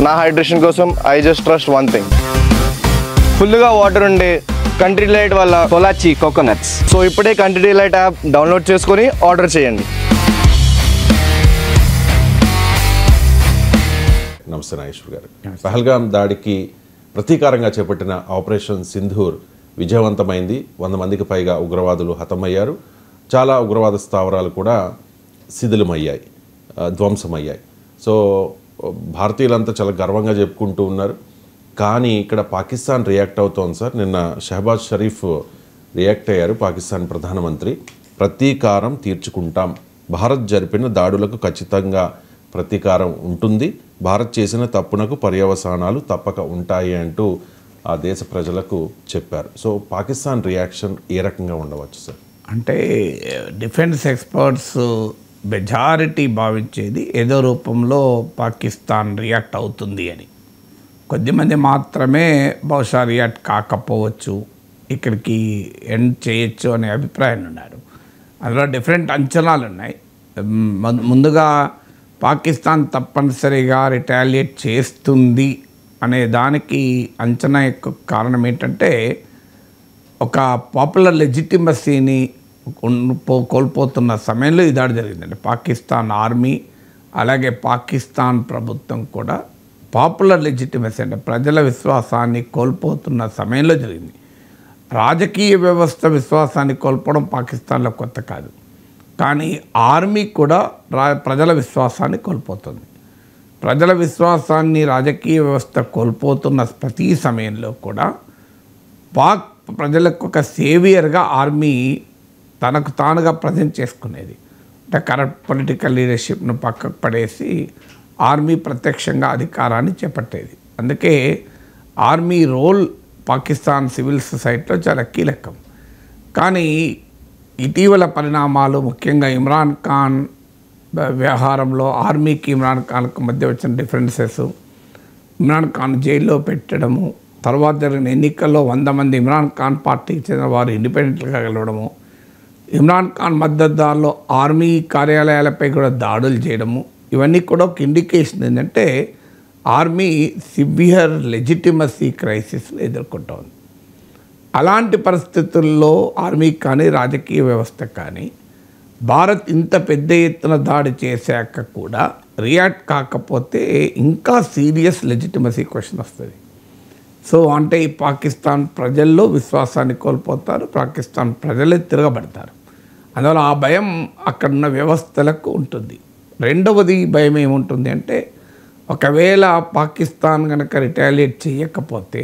నా హైడ్రేషన్ కోసం I just trust one thing, ఫుల్గా వాటర్ ఉండే కంట్రీ డిలైట్ వల్ల పొలాచి కోకోనట్స్. సో ఇప్పుడే కంట్రీ డిలైట్ యాప్ డౌన్లోడ్ చేసుకొని ఆర్డర్ చేయండి. నమస్తే నాగేశ్వర్ గారు. పహల్గాం దాడికి ప్రతీకారంగా చేపట్టిన ఆపరేషన్ సింధూర్ విజయవంతమైంది. 100 మందికి పైగా ఉగ్రవాదులు హతమయ్యారు. చాలా ఉగ్రవాద స్థావరాలు కూడా శిథిలమయ్యాయి, ధ్వంసమయ్యాయి. సో భారతీయులంతా చాలా గర్వంగా చెప్పుకుంటూ ఉన్నారు. కానీ ఇక్కడ పాకిస్తాన్ రియాక్ట్ అవుతోంది సార్. నిన్న షహబాజ్ షరీఫ్ రియాక్ట్ అయ్యారు, పాకిస్తాన్ ప్రధానమంత్రి. ప్రతీకారం తీర్చుకుంటాం, భారత్ జరిపిన దాడులకు ఖచ్చితంగా ప్రతీకారం ఉంటుంది, భారత్ చేసిన తప్పునకు పర్యవసానాలు తప్పక ఉంటాయి అంటూ ఆ దేశ ప్రజలకు చెప్పారు. సో పాకిస్తాన్ రియాక్షన్ ఏ రకంగా ఉండవచ్చు సార్? అంటే డిఫెన్స్ ఎక్స్పర్ట్స్ మెజారిటీ భావించేది ఏదో రూపంలో పాకిస్తాన్ రియాక్ట్ అవుతుంది అని. కొద్దిమంది మాత్రమే బహుశా రియాక్ట్ కాకపోవచ్చు, ఇక్కడికి ఎండ్ చేయొచ్చు అనే అభిప్రాయం ఉన్నారు. అందులో డిఫరెంట్ అంచనాలు ఉన్నాయి. ముందుగా పాకిస్తాన్ తప్పనిసరిగా రిటాలియేట్ చేస్తుంది అనే దానికి అంచనా యొక్క కారణం ఏంటంటే, ఒక పాపులర్ లెజిటిమసీని కోల్పోతున్న సమయంలో ఈ దాడి జరిగిందండి. పాకిస్తాన్ ఆర్మీ అలాగే పాకిస్తాన్ ప్రభుత్వం కూడా పాపులర్ లెజిటిమసీ అంటే ప్రజల విశ్వాసాన్ని కోల్పోతున్న సమయంలో జరిగింది. రాజకీయ వ్యవస్థ విశ్వాసాన్ని కోల్పోవడం పాకిస్తాన్లో కొత్త కాదు, కానీ ఆర్మీ కూడా ప్రజల విశ్వాసాన్ని కోల్పోతుంది. ప్రజల విశ్వాసాన్ని రాజకీయ వ్యవస్థ కోల్పోతున్న ప్రతి సమయంలో కూడా పాక్ ప్రజలకు ఒక సేవియర్గా ఆర్మీ తనకు తానుగా ప్రజెంట్ చేసుకునేది. అంటే కరప్ట్ పొలిటికల్ లీడర్షిప్ను పక్కకు పడేసి ఆర్మీ ప్రత్యక్షంగా అధికారాన్ని చేపట్టేది. అందుకే ఆర్మీ రోల్ పాకిస్తాన్ సివిల్ సొసైటీలో చాలా కీలకం. కానీ ఇటీవల పరిణామాలు, ముఖ్యంగా ఇమ్రాన్ ఖాన్ వ్యవహారంలో ఆర్మీకి ఇమ్రాన్ ఖాన్కు మధ్య వచ్చిన డిఫరెన్సెస్, ఇమ్రాన్ ఖాన్ జైల్లో పెట్టడము, తర్వాత జరిగిన ఎన్నికల్లో 100 మంది ఇమ్రాన్ ఖాన్ పార్టీకి చెందిన వారు ఇండిపెండెంట్గా గెలవడము, ఇమ్రాన్ ఖాన్ మద్దతుదారులో ఆర్మీ కార్యాలయాలపై కూడా దాడులు చేయడము, ఇవన్నీ కూడా ఒక ఇండికేషన్ ఏంటంటే ఆర్మీ సివియర్ లెజిటిమసీ క్రైసిస్ని ఎదుర్కొంటోంది. అలాంటి పరిస్థితుల్లో ఆర్మీ కానీ రాజకీయ వ్యవస్థ కానీ భారత్ ఇంత పెద్ద ఎత్తున దాడి చేశాక కూడా రియాక్ట్ కాకపోతే ఇంకా సీరియస్ లెజిటిమసీ క్వశ్చన్ వస్తుంది. సో అంటే ఈ పాకిస్తాన్ ప్రజల్లో విశ్వాసాన్ని కోల్పోతారు, పాకిస్తాన్ ప్రజలే తిరగబడతారు. అందువల్ల ఆ భయం అక్కడున్న వ్యవస్థలకు ఉంటుంది. రెండవది భయం ఏముంటుంది అంటే, ఒకవేళ పాకిస్తాన్ కనుక రిటాలియేట్ చేయకపోతే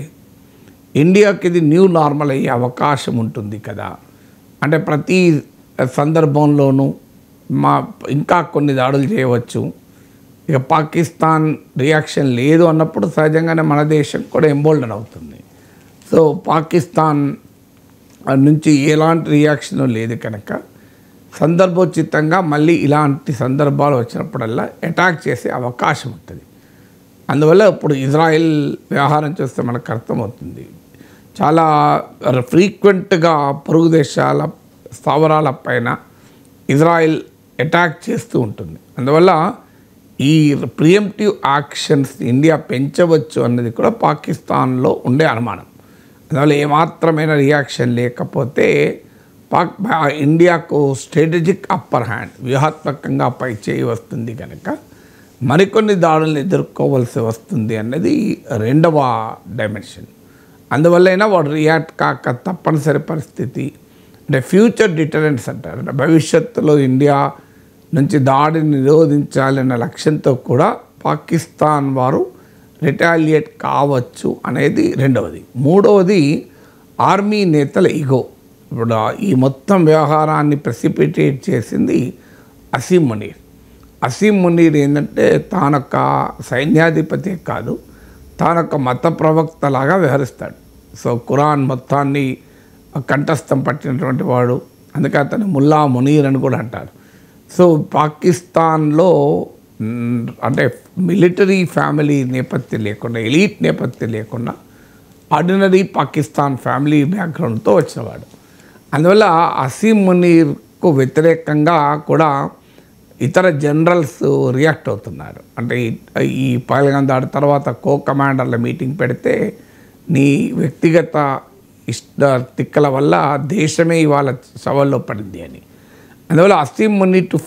ఇండియాకి ఇది న్యూ నార్మల్ అయ్యే అవకాశం ఉంటుంది కదా. అంటే ప్రతి సందర్భంలోనూ ఇంకా కొన్ని దాడులు చేయవచ్చు. ఇక పాకిస్తాన్ రియాక్షన్ లేదు అన్నప్పుడు సహజంగానే మన దేశం కూడా ఎంబోల్డన్ అవుతుంది. సో పాకిస్తాన్ నుంచి ఎలాంటి రియాక్షన్ లేదు కనుక సందర్భోచితంగా మళ్ళీ ఇలాంటి సందర్భాలు వచ్చినప్పుడల్లా అటాక్ చేసే అవకాశం ఉంటుంది. అందువల్ల ఇప్పుడు ఇజ్రాయెల్ వ్యవహారం చూస్తే మనకు అర్థమవుతుంది, చాలా ఫ్రీక్వెంట్గా పొరుగు దేశాల స్థావరాల పైన ఇజ్రాయెల్ అటాక్ చేస్తూ ఉంటుంది. అందువల్ల ఈ ప్రియంప్టివ్ యాక్షన్స్ ఇండియా పెంచవచ్చు అన్నది కూడా పాకిస్తాన్లో ఉండే అనుమానం. అందువల్ల ఏమాత్రమైన రియాక్షన్ లేకపోతే ఇండియాకు స్ట్రాటజిక్ అప్పర్ హ్యాండ్, వ్యూహాత్మకంగా పై చేయి వస్తుంది కనుక మరికొన్ని దాడులను ఎదుర్కోవాల్సి వస్తుంది అన్నది రెండవ డైమెన్షన్. అందువల్లైనా వాడు రియాక్ట్ కాక తప్పనిసరి పరిస్థితి. అంటే ఫ్యూచర్ డిటరెన్స్ అంటారు, అంటే భవిష్యత్తులో ఇండియా నుంచి దాడిని నిరోధించాలన్న లక్ష్యంతో కూడా పాకిస్తాన్ వారు రిటాలియేట్ కావచ్చు అనేది రెండవది. మూడవది ఆర్మీ నేతల ఈగో. ఇప్పుడు ఈ మొత్తం వ్యవహారాన్ని ప్రెసిపిటేట్ చేసింది అసీం మునీర్. అసీం మునీర్ ఏంటంటే తానొక సైన్యాధిపతి కాదు, తానొక మత ప్రవక్తలాగా వ్యవహరిస్తాడు. సో ఖురాన్ మొత్తాన్ని కంఠస్థం పట్టినటువంటి వాడు, అందుకే అతను ముల్లా మునీర్ అని కూడా అంటారు. సో పాకిస్తాన్లో అంటే మిలిటరీ ఫ్యామిలీ నేపథ్యం లేకుండా, ఎలీట్ నేపథ్యం లేకుండా ఆర్డినరీ పాకిస్తాన్ ఫ్యామిలీ బ్యాక్గ్రౌండ్తో వచ్చినవాడు. అందువల్ల అసీం మునీర్కు వ్యతిరేకంగా కూడా ఇతర జనరల్స్ రియాక్ట్ అవుతున్నారు. అంటే ఈ పహల్గాం దాడి తర్వాత కమాండర్ల మీటింగ్ పెడితే నీ వ్యక్తిగత తిక్కల వల్ల దేశమే ఇవాళ సవాల్లో పడింది అని. అందువల్ల అసీం ముని to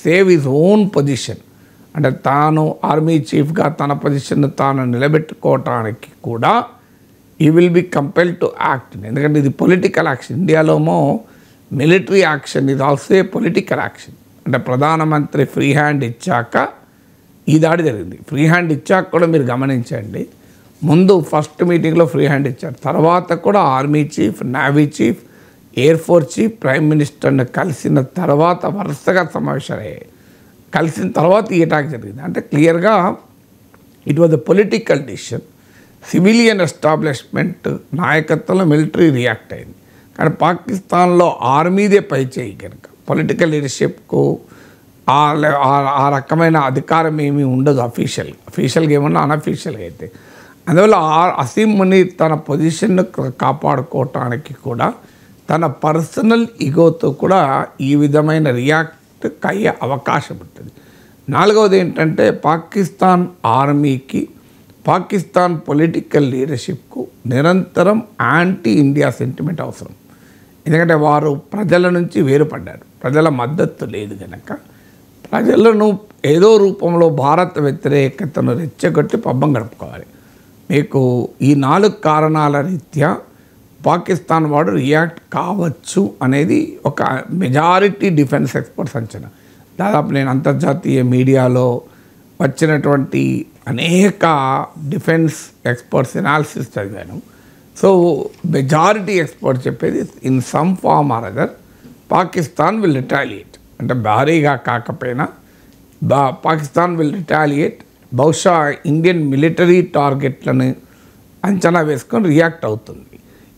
save his own position, అంటే తాను ఆర్మీ చీఫ్గా తన పొజిషన్ తాను నిలబెట్టుకోవటానికి కూడా ఈ will be compel to act. ఎందుకంటే ఇది పొలిటికల్ యాక్షన్. ఇండియాలోమో మిలిటరీ యాక్షన్ ఇది ఆల్సో ఏ పొలిటికల్ యాక్షన్. అంటే ప్రధానమంత్రి ఫ్రీ హ్యాండ్ ఇచ్చాక ఈ దాడి జరిగింది. ఫ్రీ హ్యాండ్ ఇచ్చాక కూడా మీరు గమనించండి, ముందు ఫస్ట్ మీటింగ్లో ఫ్రీ హ్యాండ్ ఇచ్చారు, తర్వాత కూడా army chief, navy chief, air force chief, prime మినిస్టర్ని కలిసిన తర్వాత వరుసగా సమావేశాలు అయ్యాయి. కలిసిన తర్వాత ఈ అటాక్ జరిగింది. అంటే క్లియర్గా it was a political decision. Civilian establishment నాయకత్వంలో మిలిటరీ రియాక్ట్ అయింది. కానీ పాకిస్తాన్లో ఆర్మీదే పై చేయి కనుక పొలిటికల్ లీడర్షిప్కు ఆ రకమైన అధికారం ఏమీ ఉండదు అఫీషియల్గా ఏమన్నా అనఫీషియల్గా అయితే. అందువల్ల అసీం ముని తన పొజిషన్ను కాపాడుకోవటానికి కూడా తన పర్సనల్ ఈగోతో కూడా ఈ విధమైన రియాక్ట్ అయ్యే అవకాశం ఉంటుంది. నాలుగవది ఏంటంటే పాకిస్తాన్ ఆర్మీకి, పాకిస్తాన్ పొలిటికల్ లీడర్షిప్కు నిరంతరం యాంటీ ఇండియా సెంటిమెంట్ అవసరం. ఎందుకంటే వారు ప్రజల నుంచి వేరుపడ్డారు, ప్రజల మద్దతు లేదు కనుక ప్రజలను ఏదో రూపంలో భారత వ్యతిరేకతను రెచ్చగొట్టి పబ్బం గడుపుకోవాలి. మీకు ఈ 4 కారణాల రీత్యా పాకిస్తాన్ వాడు రియాక్ట్ కావచ్చు అనేది ఒక మెజారిటీ డిఫెన్స్ ఎక్స్పర్ట్స్ అంచనా. దాదాపు నేను అంతర్జాతీయ మీడియాలో వచ్చినటువంటి అనేక డిఫెన్స్ ఎక్స్పర్ట్స్ ఎనాలిసిస్ చదివాను. సో మెజారిటీ ఎక్స్పర్ట్స్ చెప్పేది in some form or other Pakistan will retaliate. అంటే భారీగా కాకపోయినా పాకిస్తాన్ విల్ రిటాలియేట్. బహుశా ఇండియన్ మిలిటరీ టార్గెట్లను అంచనా వేసుకొని రియాక్ట్ అవుతుంది.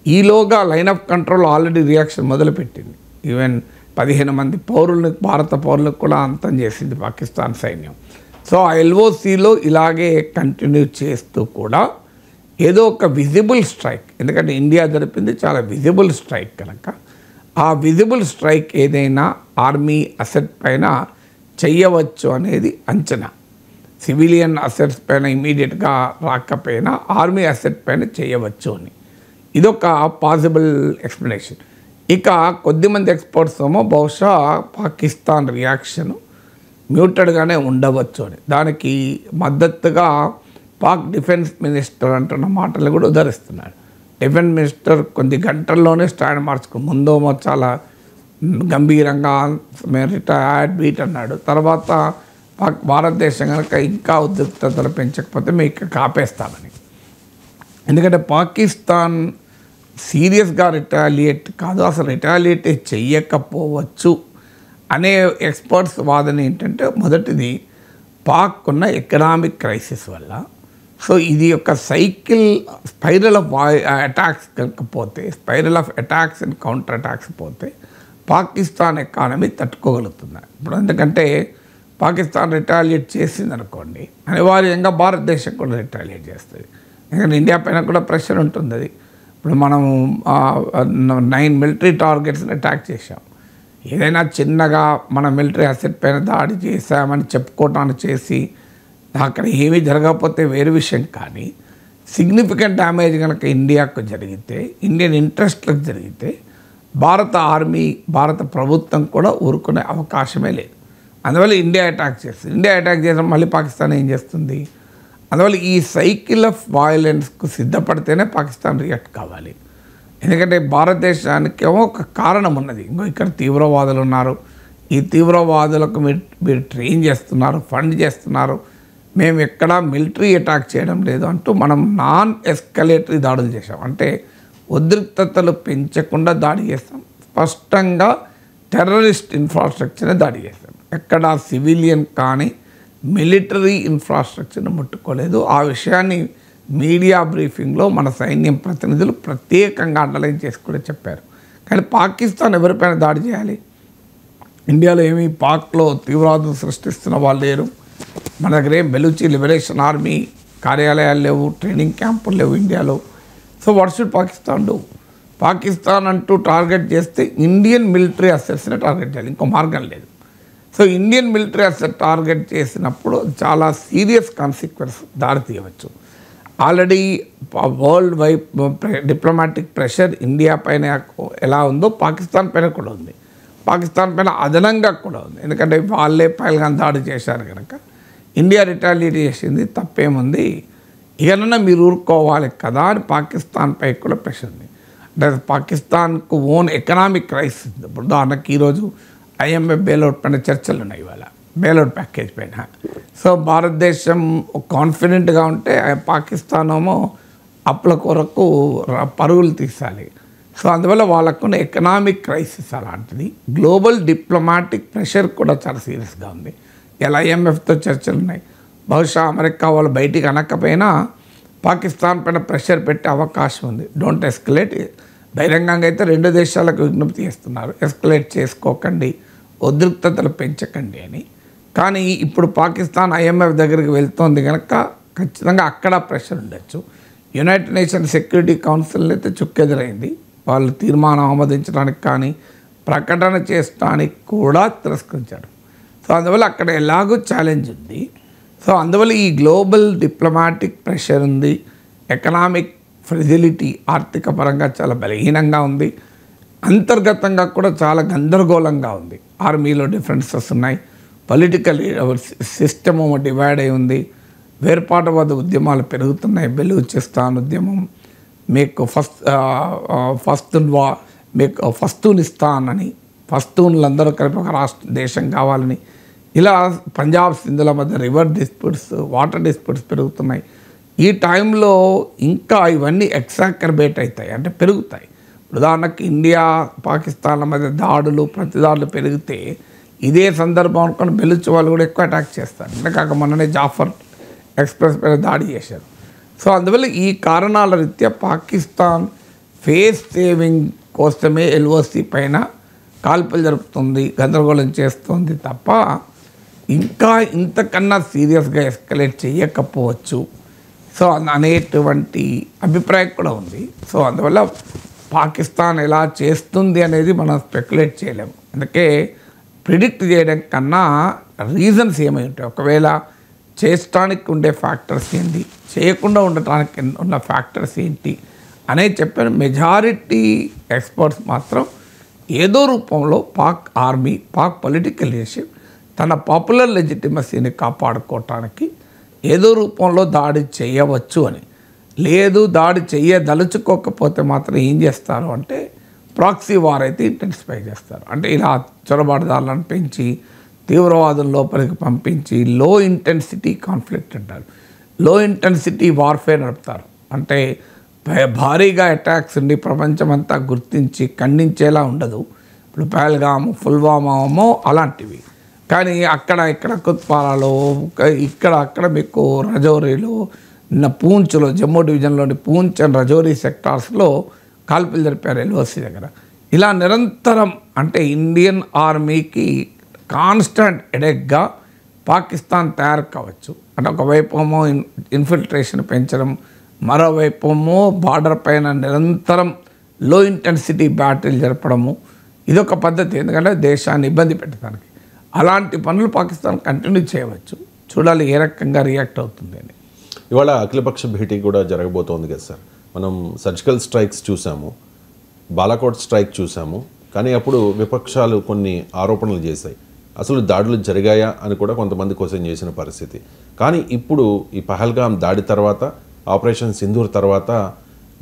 ఈలోగా line of control already reaction మొదలుపెట్టింది. ఈవెన్ 15 మంది పౌరులను, భారత పౌరులకు కూడా అంతం చేసింది పాకిస్తాన్ సైన్యం. సో ఆ ఎల్ఓసిలో ఇలాగే కంటిన్యూ చేస్తూ కూడా ఏదో ఒక విజిబుల్ స్ట్రైక్, ఎందుకంటే ఇండియా జరిపింది చాలా విజిబుల్ స్ట్రైక్ కనుక ఆ విజిబుల్ స్ట్రైక్ ఏదైనా ఆర్మీ అసెట్ పైన చెయ్యవచ్చు అనేది అంచనా. సివిలియన్ అసెట్స్ పైన ఇమీడియట్గా రాకపోయినా ఆర్మీ అసెట్ పైన చేయవచ్చు అని ఇదొక పాసిబుల్ ఎక్స్ప్లెనేషన్. ఇక కొద్దిమంది ఎక్స్పర్ట్స్ ఏమో బహుశా పాకిస్తాన్ రియాక్షన్ మ్యూటెడ్గానే ఉండవచ్చు అని, దానికి మద్దతుగా పాక్ డిఫెన్స్ మినిస్టర్ అంటున్న మాటలు కూడా ఉదరిస్తున్నాడు. డిఫెన్స్ మినిస్టర్ కొన్ని గంటల్లోనే స్టాండ్ మార్చుకుని ముందేమో చాలా గంభీరంగా రిటైర్డ్ బీట్ అన్నాడు, తర్వాత భారతదేశం కనుక ఇంకా ఉద్రిక్తతలు పెంచకపోతే మీకు కాపేస్తామని. ఎందుకంటే పాకిస్తాన్ సీరియస్గా రిటాలియేట్ కాదు, అసలు రిటాలియేట్ చెయ్యకపోవచ్చు అనే ఎక్స్పర్ట్స్ వాదన ఏంటంటే, మొదటిది పాక్ ఉన్న ఎకనామిక్ క్రైసిస్ వల్ల. సో ఇది ఒక సైకిల్ స్పైరల్ ఆఫ్ అటాక్స్ కనుకపోతే, spiral of attacks and counter attacks పోతే పాకిస్తాన్ ఎకానమీ తట్టుకోగలుగుతుంది. ఇప్పుడు ఎందుకంటే పాకిస్తాన్ రిటాలియేట్ చేసింది అనుకోండి, అనివార్యంగా భారతదేశం కూడా రిటాలియేట్ చేస్తుంది. ఎందుకంటే ఇండియా పైన కూడా ప్రెషర్ ఉంటుంది. అది ఇప్పుడు మనం 9 మిలిటరీ టార్గెట్స్ని అటాక్ చేసాం. ఏదైనా చిన్నగా మన మిలిటరీ అసెట్ పైన దాడి చేశామని చెప్పుకోవటానికి చేసి అక్కడ ఏమీ జరగకపోతే వేరే విషయం, కానీ సిగ్నిఫికెంట్ డ్యామేజ్ కనుక ఇండియాకు జరిగితే, ఇండియన్ ఇంట్రెస్ట్లకు జరిగితే భారత ఆర్మీ, భారత ప్రభుత్వం కూడా ఊరుకునే అవకాశమే లేదు. అందువల్ల ఇండియా అటాక్ చేస్తుంది. ఇండియా అటాక్ చేసిన మళ్ళీ పాకిస్తాన్ ఏం చేస్తుంది? అందువల్ల ఈ సైకిల్ ఆఫ్ వయలెన్స్కు సిద్ధపడితేనే పాకిస్తాన్ రియాక్ట్ కావాలి. ఎందుకంటే భారతదేశానికి ఏమో ఒక కారణం ఉన్నది, ఇంకో ఇక్కడ తీవ్రవాదులు ఉన్నారు, ఈ తీవ్రవాదులకు మీరు ట్రైన్ చేస్తున్నారు, ఫండ్ చేస్తున్నారు, మేము ఎక్కడా మిలిటరీ అటాక్ చేయడం లేదు అంటూ మనం నాన్ ఎస్కలేటరీ దాడులు చేసాం. అంటే ఉద్రిక్తతలు పెంచకుండా దాడి చేస్తాం, స్పష్టంగా టెర్రరిస్ట్ ఇన్ఫ్రాస్ట్రక్చర్ని దాడి చేస్తాం. ఎక్కడ సివిలియన్ కానీ మిలిటరీ ఇన్ఫ్రాస్ట్రక్చర్ని ముట్టుకోలేదు. ఆ విషయాన్ని మీడియా బ్రీఫింగ్లో మన సైన్యం ప్రతినిధులు ప్రత్యేకంగా అండర్లైన్ చేసి కూడా చెప్పారు. కానీ పాకిస్తాన్ ఎవరిపైన దాడి చేయాలి? ఇండియాలో ఏమీ పాక్లో తీవ్రవాదం సృష్టిస్తున్న వాళ్ళు లేరు. మన దగ్గర ఏం బెలూచి లిబరేషన్ ఆర్మీ కార్యాలయాలు లేవు, ట్రైనింగ్ క్యాంపులు లేవు ఇండియాలో. So what should Pakistan do? Pakistan అంటూ టార్గెట్ చేస్తే ఇండియన్ మిలిటరీ అసెట్స్ని టార్గెట్ చేయాలి, ఇంకో మార్గం లేదు. సో ఇండియన్ మిలిటరీ అసలు టార్గెట్ చేసినప్పుడు చాలా సీరియస్ కాన్సిక్వెన్స్ దారి తీయవచ్చు. Already world wide diplomatic pressure India పైన ఎలా ఉందో పాకిస్తాన్ పైన కూడా ఉంది, పాకిస్తాన్ పైన అదనంగా కూడా ఉంది. ఎందుకంటే వాళ్ళే పైల్గాన్ దాడి చేశారు కనుక ఇండియా రిటాలియేట్ చేసింది, తప్పేముంది, ఇకనన్నా మీరు ఊరుకోవాలి కదా అని పాకిస్తాన్ పై కూడా ప్రెషర్ ఉంది. అంటే కాకిస్తాన్కు ఓన్ ఎకనామిక్ క్రైసిస్. ఇప్పుడు ఉదాహరణకి ఈరోజు IMF బెయిల్అవుట్ పైన చర్చలు ఉన్నాయి, ఇవాళ బెయిల్అవుట్ ప్యాకేజ్ పైన. సో భారతదేశం కాన్ఫిడెంట్గా ఉంటే పాకిస్తాన్ ఏమో అప్పుల కొరకు పరుగులు తీసాలి. సో అందువల్ల వాళ్ళకున్న ఎకనామిక్ క్రైసిస్ అలాంటిది. గ్లోబల్ డిప్లొమాటిక్ ప్రెషర్ కూడా చాలా సీరియస్గా ఉంది. ఇలా IMFతో చర్చలు ఉన్నాయి. బహుశా అమెరికా వాళ్ళు బయటికి అనకపోయినా పాకిస్తాన్ పైన ప్రెషర్ పెట్టే అవకాశం ఉంది. Don't escalate. బహిరంగంగా అయితే రెండు దేశాలకు విజ్ఞప్తి చేస్తున్నారు, ఎస్కలేట్ చేసుకోకండి, ఉద్రిక్తతలు పెంచకండి అని. కానీ ఇప్పుడు పాకిస్తాన్ IMF దగ్గరికి వెళ్తోంది కనుక ఖచ్చితంగా అక్కడ ప్రెషర్ ఉండొచ్చు. యునైటెడ్ నేషన్స్ సెక్యూరిటీ కౌన్సిల్ అయితే చుక్కెదురైంది. వాళ్ళు తీర్మానం ఆమోదించడానికి కానీ ప్రకటన చేయడానికి కూడా తిరస్కరించారు. సో అందువల్ల అక్కడ ఎలాగూ ఛాలెంజ్ ఉంది. సో అందువల్ల ఈ గ్లోబల్ డిప్లొమాటిక్ ప్రెషర్ ఉంది, ఎకనామిక్ ఫ్రెజిలిటీ ఆర్థిక పరంగా చాలా బలహీనంగా ఉంది, అంతర్గతంగా కూడా చాలా గందరగోళంగా ఉంది. ఆర్మీలో డిఫరెన్సెస్ ఉన్నాయి, పొలిటికల్ సిస్టమ్ డివైడ్ అయి ఉంది, వేర్పాటువాద ఉద్యమాలు పెరుగుతున్నాయి. బెలూచిస్తాన్ ఉద్యమం, మీకు ఫస్తూనిస్తాన్ అని, ఫస్తూన్లందరూ కలిపి ఒక దేశం కావాలని, ఇలా పంజాబ్ సింధుల మధ్య రివర్ డిస్ప్యూట్స్, వాటర్ డిస్ప్యూట్స్ పెరుగుతున్నాయి. ఈ టైంలో ఇంకా ఇవన్నీ ఎక్సాకర్బేట్ అవుతాయి, అంటే పెరుగుతాయి. ఉదాహరణకి ఇండియా పాకిస్తాన్ల మధ్య దాడులు ప్రతిదాడులు పెరిగితే ఇదే సందర్భం అనుకుని బెలుచ్ వాళ్ళు కూడా ఎక్కువ అటాక్ చేస్తారు. ఎందుకంటే మొన్ననే జాఫర్ ఎక్స్ప్రెస్ పైన దాడి చేశారు. సో అందువల్ల ఈ కారణాల రీత్యా పాకిస్తాన్ ఫేస్ సేవింగ్ కోసమే LOC పైన కాల్పులు జరుపుతుంది, గందరగోళం చేస్తుంది తప్ప ఇంకా ఇంతకన్నా సీరియస్గా ఎస్కలేట్ చేయకపోవచ్చు. సో అనేటువంటి అభిప్రాయం కూడా ఉంది. సో అందువల్ల పాకిస్తాన్ ఎలా చేస్తుంది అనేది మనం స్పెక్యులేట్ చేయలేము. అందుకే ప్రిడిక్ట్ చేయడం కన్నా రీజన్స్ ఏమై ఉంటాయి, ఒకవేళ చేయడానికి ఉండే ఫ్యాక్టర్స్ ఏంటి, చేయకుండా ఉండటానికి ఉన్న ఫ్యాక్టర్స్ ఏంటి అనేది చెప్పాను. మెజారిటీ ఎక్స్పర్ట్స్ మాత్రం ఏదో రూపంలో Pak army, Pak political leadership తన పాపులర్ లెజిటిమసీని కాపాడుకోవటానికి ఏదో రూపంలో దాడి చేయవచ్చు అని. లేదు దాడి చేయదలుచుకోకపోతే మాత్రం ఏం చేస్తారు అంటే ప్రాక్సీ వార్ అయితే ఇంటెన్సిఫై చేస్తారు. అంటే ఇలా చొరబాటుదారులను పెంచి తీవ్రవాదం లోపలికి పంపించి లో ఇంటెన్సిటీ కాన్ఫ్లిక్ట్ అంటారు, లో ఇంటెన్సిటీ వార్ఫేర్ నడుపుతారు. అంటే భారీగా అటాక్స్ ఉండి ప్రపంచమంతా గుర్తించి ఖండించేలా ఉండదు. ఇప్పుడు పహల్గాము, పుల్వామామో అలాంటివి. కానీ అక్కడ ఇక్కడ కుత్పారాలో, ఇక్కడ అక్కడ మీకు రజౌరీలో, పూంచ్లో, జమ్మూ డివిజన్లోని పూంచ్ అండ్ రజౌరీ సెక్టార్స్లో కాల్పులు జరిపారు LOC దగ్గర. ఇలా నిరంతరం అంటే ఇండియన్ ఆర్మీకి కాన్స్టెంట్ ఎడెక్గా పాకిస్తాన్ తయారు కావచ్చు. అంటే ఒకవైపేమో ఇన్ఫిల్ట్రేషన్ పెంచడం, మరోవైపేమో బార్డర్ పైన నిరంతరం లో ఇంటెన్సిటీ బ్యాటిల్ జరపడము, ఇదొక పద్ధతి. ఎందుకంటే దేశాన్ని ఇబ్బంది పెట్టడానికి అలాంటి పనులు పాకిస్తాన్ కంటిన్యూ చేయవచ్చు. చూడాలి ఏ రకంగా రియాక్ట్ అవుతుంది అని. ఇవాళ అఖిలపక్ష భేటీ కూడా జరగబోతోంది కదా సార్. మనం సర్జికల్ స్ట్రైక్స్ చూసాము, బాలాకోట్ స్ట్రైక్ చూసాము, కానీ అప్పుడు విపక్షాలు కొన్ని ఆరోపణలు చేశాయి. అసలు దాడులు జరిగాయా అని కూడా కొంతమంది క్వశ్చన్ చేసిన పరిస్థితి. కానీ ఇప్పుడు ఈ పహల్గామ్ దాడి తర్వాత, ఆపరేషన్ సింధూర్ తర్వాత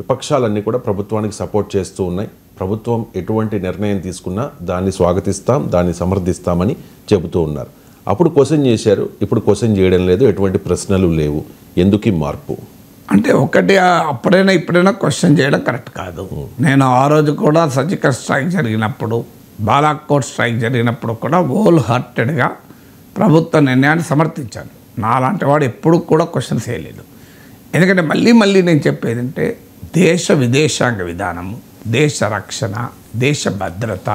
విపక్షాలన్నీ కూడా ప్రభుత్వానికి సపోర్ట్ చేస్తూ ఉన్నాయి. ప్రభుత్వం ఎటువంటి నిర్ణయం తీసుకున్నా దాన్ని స్వాగతిస్తాం, దాన్ని సమర్థిస్తామని చెబుతూ ఉన్నారు. అప్పుడు క్వశ్చన్ చేశారు, ఇప్పుడు క్వశ్చన్ చేయడం లేదు, ఎటువంటి ప్రశ్నలు లేవు. ఎందుకు మార్పు? అంటే ఒకటి అప్పుడైనా ఇప్పుడైనా క్వశ్చన్ చేయడం కరెక్ట్ కాదు. నేను ఆ రోజు కూడా సర్జికల్ స్ట్రైక్ జరిగినప్పుడు, బాలాకోట్ స్ట్రైక్ జరిగినప్పుడు కూడా హోల్ హార్టెడ్గా ప్రభుత్వ నిర్ణయాన్ని సమర్థించాను. నాలాంటి వాడు ఎప్పుడు కూడా క్వశ్చన్ చేయలేదు. ఎందుకంటే మళ్ళీ నేను చెప్పేది అంటే దేశ విదేశాంగ విధానము, దేశ రక్షణ, దేశ భద్రత,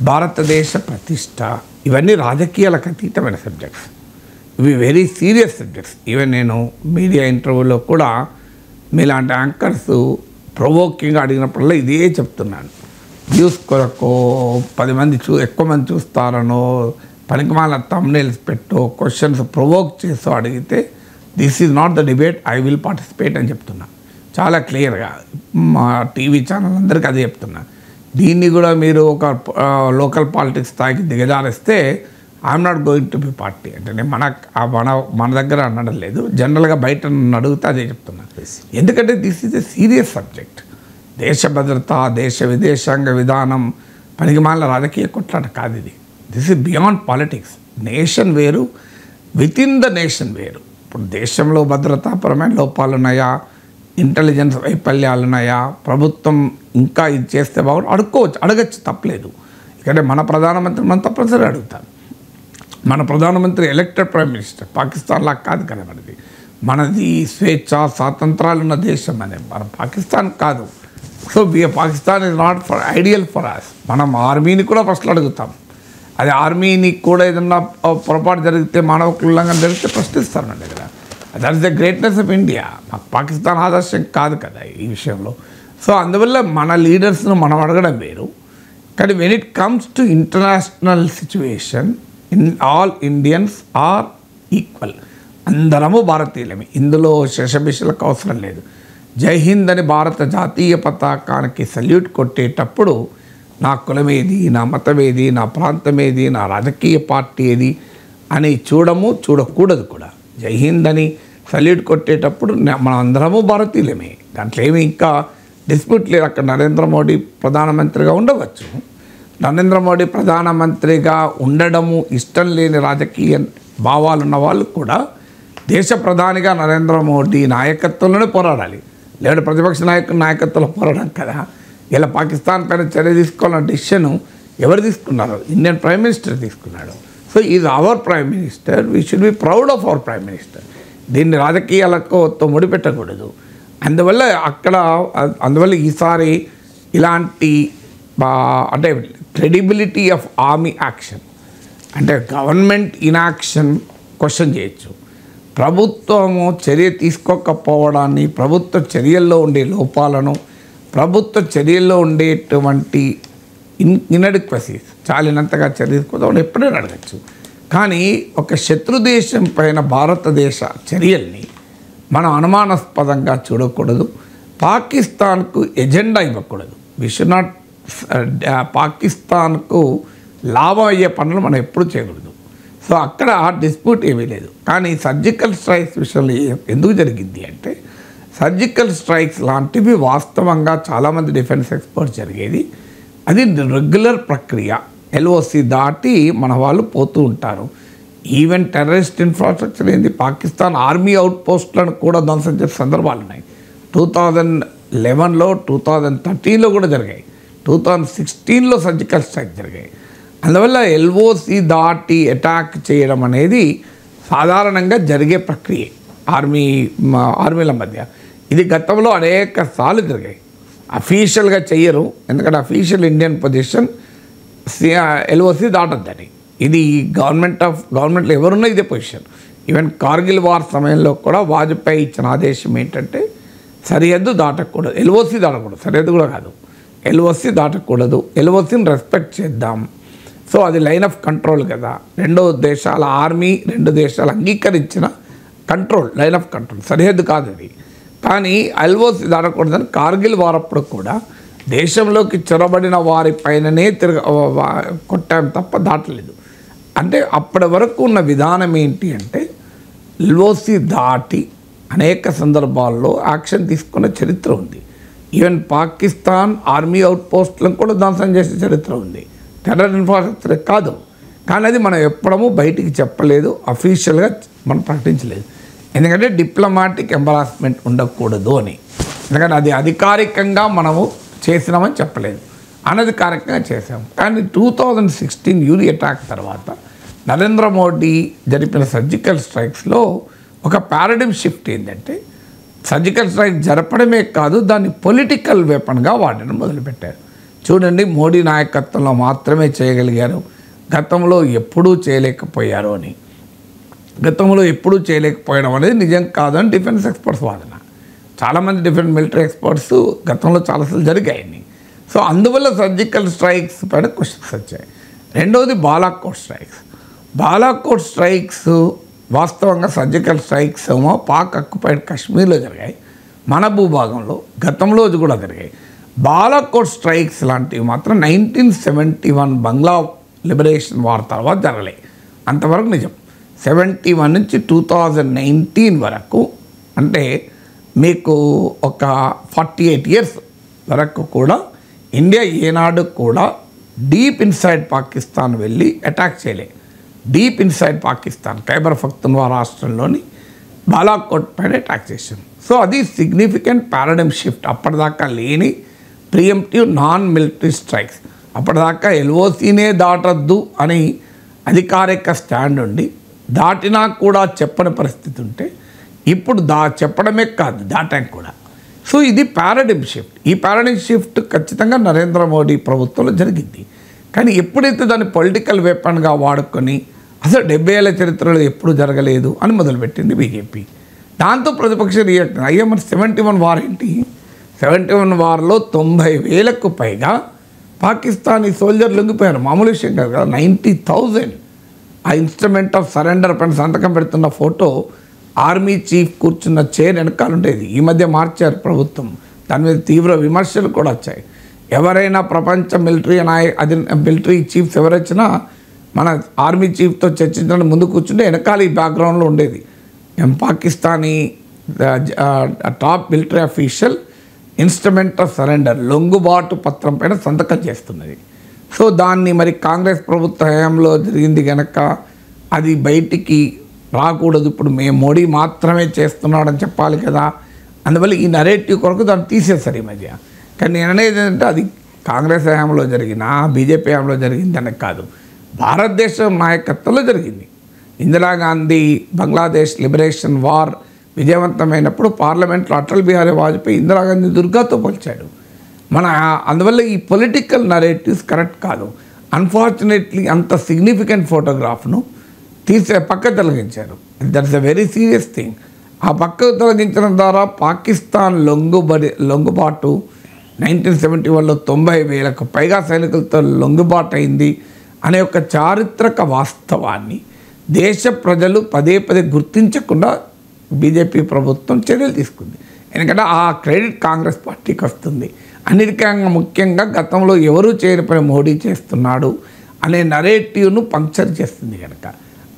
భారతదేశ ప్రతిష్ట ఇవన్నీ రాజకీయాలకు అతీతమైన సబ్జెక్ట్స్. ఇవి వెరీ సీరియస్ సబ్జెక్ట్స్. ఈవెన్ నేను మీడియా ఇంటర్వ్యూలో కూడా మీలాంటి యాంకర్స్ ప్రొవోకింగ్గా అడిగినప్పుడల్లా ఇదే చెప్తున్నాను. వ్యూస్ కొరకు 10 మంది ఎక్కువ మంది చూస్తారనో, పనికిమాల థంబ్నెయిల్స్ పెట్టో క్వశ్చన్స్ ప్రొవోక్ చేస్తూ అడిగితే this is not the debate, I will participate అని చెప్తున్నా చాలా క్లియర్గా. మా టీవీ ఛానల్ అందరికీ అదే చెప్తున్నా. దీన్ని కూడా మీరు ఒక లోకల్ పాలిటిక్స్ స్థాయికి దిగజారిస్తే I'm not going to be party. అంటే నేను మన దగ్గర అనడం లేదు, జనరల్గా బయట నన్ను అడిగితే అదే చెప్తున్నా. ఎందుకంటే this is a serious subject. దేశ భద్రత, దేశ విదేశాంగ విధానం, పనికిమాల రాజకీయ కొట్లాట కాదు ఇది. This is beyond politics. Nation వేరు, విత్ ఇన్ ద నేషన్ వేరు. ఇప్పుడు దేశంలో భద్రతాపరమైన లోపాలు ఉన్నాయా, ఇంటెలిజెన్స్ వైఫల్యాలు ఉన్నాయా, ప్రభుత్వం ఇంకా ఇది చేస్తే బాగుంది అడగచ్చు, తప్పలేదు. ఇక్కడ మన ప్రధానమంత్రి మనం తప్పనిసరిగా అడుగుతాను. మన ప్రధానమంత్రి ఎలక్టెడ్ ప్రైమ్ మినిస్టర్. పాకిస్తాన్ లాగా కాదు కదా మనది స్వేచ్ఛ స్వాతంత్రాలు ఉన్న దేశం అనే మన పాకిస్తాన్ కాదు. So Pakistan is not for ideal for us. మనం ఆర్మీని కూడా ఫస్ట్లో అడుగుతాం. అది ఆర్మీని కూడా ఏదన్నా పొరపాటు జరిగితే, మానవ ఉల్లంఘన జరిగితే ప్రశ్నిస్తారు మన దగ్గర. That is the greatness of India. Pakistan ఆదర్శం కాదు కదా ఈ విషయంలో. సో అందువల్ల మన లీడర్స్ను మనం అడగడం వేరు. కానీ when it comes to international situation, all Indians are equal. అందరము భారతీయులమే, ఇందులో శశబిషలకు అవసరం లేదు. జై హింద్ అని భారత జాతీయ పతాకానికి సల్యూట్ కొట్టేటప్పుడు నా కులమేది, నా మతమేది, నా ప్రాంతమేది, నా రాజకీయ పార్టీ ఏది అని చూడకూడదు కూడా. జై హింద్ అని సల్యూట్ కొట్టేటప్పుడు మనం అందరము భారతీయులమే, దాంట్లో ఏమి ఇంకా డిస్ప్యూట్ లేదు. అక్కడ నరేంద్ర మోడీ ప్రధానమంత్రిగా ఉండవచ్చు. నరేంద్ర మోడీ ప్రధానమంత్రిగా ఉండడము ఇష్టం లేని రాజకీయ భావాలు ఉన్న వాళ్ళు కూడా దేశ ప్రధానిగా నరేంద్ర మోడీ నాయకత్వంలోనే పోరాడాలి, లేదా ప్రతిపక్ష నాయకుల నాయకత్వంలో పోరాడడం కదా. ఇలా పాకిస్తాన్ పైన చర్య తీసుకోవాలన్న డిసిషన్ ఎవరు తీసుకున్నారు? ఇండియన్ ప్రైమ్ మినిస్టర్ తీసుకున్నాడు. So is our prime minister, we should be proud of our prime minister. దీన్ని రాజకీయాలతో ముడిపెట్టకూడదు. అందువల్ల ఈసారి ఇలాంటి అంటే క్రెడిబిలిటీ ఆఫ్ ఆర్మీ యాక్షన్, అంటే గవర్నమెంట్ ఇన్యాక్షన్ క్వశ్చన్ చేయొచ్చు. ప్రభుత్వము చర్య తీసుకోకపోవడాన్ని, ప్రభుత్వ చర్యల్లో ఉండే లోపాలను, ప్రభుత్వ చర్యల్లో ఉండేటువంటి ఇన్అడిక్వసీస్ చాలినంతగా చర్య తీసుకోవడం ఎప్పుడైనా అడగచ్చు. కానీ ఒక శత్రు దేశం పైన భారతదేశ చర్యల్ని మనం అనుమానాస్పదంగా చూడకూడదు. పాకిస్తాన్కు ఎజెండా ఇవ్వకూడదు. వి షుడ్ నాట్ పాకిస్తాన్కు లాభం అయ్యే పనులు మనం ఎప్పుడు చేయకూడదు. సో అక్కడ డిస్ప్యూట్ ఏమీ లేదు. కానీ సర్జికల్ స్ట్రైక్స్ విషయంలో ఎందుకు జరిగింది అంటే, సర్జికల్ స్ట్రైక్స్ లాంటివి వాస్తవంగా చాలామంది డిఫెన్స్ ఎక్స్పర్ట్స్ జరిగేది. అది రెగ్యులర్ ప్రక్రియ. ఎల్ఓసి దాటి మన వాళ్ళు పోతూ ఉంటారు. ఈవెన్ టెర్రరిస్ట్ ఇన్ఫ్రాస్ట్రక్చర్ ఏంది, పాకిస్తాన్ ఆర్మీ అవుట్ పోస్టులను కూడా ధ్వంసం చేసే సందర్భాలు ఉన్నాయి. 2011లో 2013లో కూడా జరిగాయి. 2016లో సర్జికల్ స్ట్రైక్ జరిగాయి. అందువల్ల ఎల్ఓసి దాటి అటాక్ చేయడం అనేది సాధారణంగా జరిగే ప్రక్రియ ఆర్మీల మధ్య. ఇది గతంలో అనేక సార్లు జరిగాయి. అఫీషియల్గా చెయ్యరు, ఎందుకంటే అఫీషియల్ ఇండియన్ పొజిషన్ ఎల్ఓసి దాటద్దని. ఇది గవర్నమెంట్లో ఎవరున్నా ఇదే పొజిషన్. ఈవెన్ కార్గిల్ వార్ సమయంలో కూడా వాజ్పేయి ఇచ్చిన ఆదేశం ఏంటంటే సరిహద్దు దాటకూడదు, ఎల్ఓసి దాటకూడదు, సరిహద్దు కూడా కాదు, ఎల్ఓసి దాటకూడదు, ఎల్ఓసిని రెస్పెక్ట్ చేద్దాం. సో అది లైన్ ఆఫ్ కంట్రోల్ కదా. రెండు దేశాల ఆర్మీ, రెండు దేశాలు అంగీకరించిన కంట్రోల్, లైన్ ఆఫ్ కంట్రోల్, సరిహద్దు కాదు అది. కానీ ఎల్ఓసి దాటకూడదని కార్గిల్ వారప్పుడు కూడా దేశంలోకి చొరబడిన వారి పైననే కొట్టాం తప్ప దాటలేదు. అంటే అప్పటి వరకు ఉన్న విధానం ఏంటి అంటే, ఎల్ఓసి దాటి అనేక సందర్భాల్లో యాక్షన్ తీసుకున్న చరిత్ర ఉంది. ఈవెన్ పాకిస్తాన్ ఆర్మీ అవుట్ పోస్టులను కూడా ధ్వంసం చేసే చరిత్ర ఉంది. టెర్రర్ ఇన్ఫ్రాస్ట్రక్చర్ కాదు, కానీ అది మనం ఎప్పుడూ బయటికి చెప్పలేదు, అఫీషియల్గా మనం ప్రకటించలేదు. ఎందుకంటే డిప్లొమాటిక్ ఎంబరాస్మెంట్ ఉండకూడదు అని. ఎందుకంటే అది అధికారికంగా మనము చేసినామని చెప్పలేదు, అనధికారికంగా చేసాము. కానీ 2016 యూరి అటాక్ తర్వాత నరేంద్ర మోడీ జరిపిన సర్జికల్ స్ట్రైక్స్లో ఒక పారాడిమ్ షిఫ్ట్ ఏంటంటే, సర్జికల్ స్ట్రైక్ జరపడమే కాదు, దాన్ని పొలిటికల్ వెపన్గా వాడడం మొదలుపెట్టారు. చూడండి, మోడీ నాయకత్వంలో మాత్రమే చేయగలిగారు, గతంలో ఎప్పుడూ చేయలేకపోయారు అని. గతంలో ఎప్పుడూ చేయలేకపోవడం అనేది నిజం కాదని డిఫెన్స్ ఎక్స్పర్ట్స్ వాదన. చాలామంది డిఫెన్స్ మిలిటరీ ఎక్స్పర్ట్స్ గతంలో చాలాసార్లు జరిగాయని. సో అందువల్ల సర్జికల్ స్ట్రైక్స్ పైన క్వశ్చన్స్ వచ్చాయి. రెండవది బాలాకోట్ స్ట్రైక్స్. బాలాకోట్ స్ట్రైక్స్ వాస్తవంగా సర్జికల్ స్ట్రైక్స్ ఏమో పాక్ ఆక్యుపైడ్ కాశ్మీర్లో జరిగాయి, మన భూభాగంలో గతంలో కూడా జరిగాయి. బాలాకోట్ స్ట్రైక్స్ లాంటివి మాత్రం 1971 బంగ్లా లిబరేషన్ వార్ తర్వాత జరగలే. అంతవరకు నిజం. 71 నుంచి 2019 వరకు, అంటే మీకు ఒక 48 ఇయర్స్ వరకు కూడా ఇండియా ఏనాడు కూడా డీప్ ఇన్సైడ్ పాకిస్తాన్ వెళ్ళి అటాక్ చేయలే. డీప్ ఇన్సైడ్ పాకిస్తాన్ ఖైబర్ పఖ్తూన్ఖ్వా రాష్ట్రంలోని బాలాకోట్ పైన అటాక్ చేశాం. సో అది సిగ్నిఫికెంట్ పారాడిమ్ షిఫ్ట్. అప్పటిదాకా లేని ప్రియంప్టివ్ నాన్ మిలిటరీ స్ట్రైక్స్. అప్పటిదాకా ఎల్ఓసీనే దాటద్దు అని అధికారిక స్టాండ్ ఉండి దాటినా కూడా చెప్పని పరిస్థితి ఉంటే ఇప్పుడు చెప్పడమే కాదు, దాటాం కూడా. సో ఇది పారాడిమ్ షిఫ్ట్. ఈ పారాడిమ్ షిఫ్ట్ ఖచ్చితంగా నరేంద్ర మోడీ ప్రభుత్వంలో జరిగింది. కానీ ఎప్పుడైతే దాన్ని పొలిటికల్ వెపన్గా వాడుకొని అసలు 70 ఏళ్ల చరిత్రలో ఎప్పుడు జరగలేదు అని మొదలుపెట్టింది బీజేపీ. దాంతో ప్రతిపక్ష రియాక్ట్ అయ్యా, మరి 71 వార్ ఏంటి? 71 వార్లో 90,000కు పైగా పాకిస్తానీ సోల్జర్లు లొంగిపోయారు. మామూలు విషయం కాదు కదా. 90,000 ఆ ఇన్స్ట్రుమెంట్ ఆఫ్ సరెండర్ పైన సంతకం పెడుతున్న ఫోటో ఆర్మీ చీఫ్ కూర్చున్న చైర్ వెనకాల ఉండేది. ఈ మధ్య మార్చారు ప్రభుత్వం. దాని మీద తీవ్ర విమర్శలు కూడా వచ్చాయి. ఎవరైనా ప్రపంచ మిలిటరీ చీఫ్స్ ఎవరొచ్చినా మన ఆర్మీ చీఫ్తో చర్చించడానికి ముందు కూర్చుంటే వెనకాల ఈ బ్యాక్గ్రౌండ్లో ఉండేది Pakistani top military official instrument of surrender లొంగుబాటు పత్రం పైన సంతకం చేస్తున్నది. సో దాన్ని మరి కాంగ్రెస్ ప్రభుత్వ హయాంలో జరిగింది కనుక అది బయటికి రాకూడదు, ఇప్పుడు మోడీ మాత్రమే చేస్తున్నాడని చెప్పాలి కదా. అందువల్ల ఈ నరేటివ్ కొరకు దాన్ని తీసేస్తారు ఈ మధ్య. కానీ నేను అనేది ఏంటంటే అది కాంగ్రెస్ హయాంలో జరిగిన బీజేపీ హయాంలో జరిగిందని కాదు, భారతదేశం నాయకత్వంలో జరిగింది. ఇందిరాగాంధీ బంగ్లాదేశ్ లిబరేషన్ వార్ విజయవంతమైనప్పుడు పార్లమెంట్లో అటల్ బిహారీ వాజ్పేయి ఇందిరాగాంధీ దుర్గాతో పోల్చాడు. అందువల్ల ఈ పొలిటికల్ నరేటివ్స్ కరెక్ట్ కాదు. అన్ఫార్చునేట్లీ అంత సిగ్నిఫికెంట్ ఫోటోగ్రాఫ్ను పక్క తొలగించారు. That's a very serious thing. ఆ పక్కకు తొలగించడం ద్వారా పాకిస్తాన్ లొంగుబాటు 1971లో 90,000కు పైగా సైనికులతో లొంగుబాటు అయింది అనే ఒక చారిత్రక వాస్తవాన్ని దేశ ప్రజలు పదే గుర్తించకుండా బీజేపీ ప్రభుత్వం చర్యలు తీసుకుంది. ఎందుకంటే ఆ క్రెడిట్ కాంగ్రెస్ పార్టీకి వస్తుంది. అన్నిటికన్నా ముఖ్యంగా గతంలో ఎవరూ చేయని పని మోడీ చేస్తున్నాడు అనే నరేటివ్ను పంక్చర్ చేస్తుంది కనుక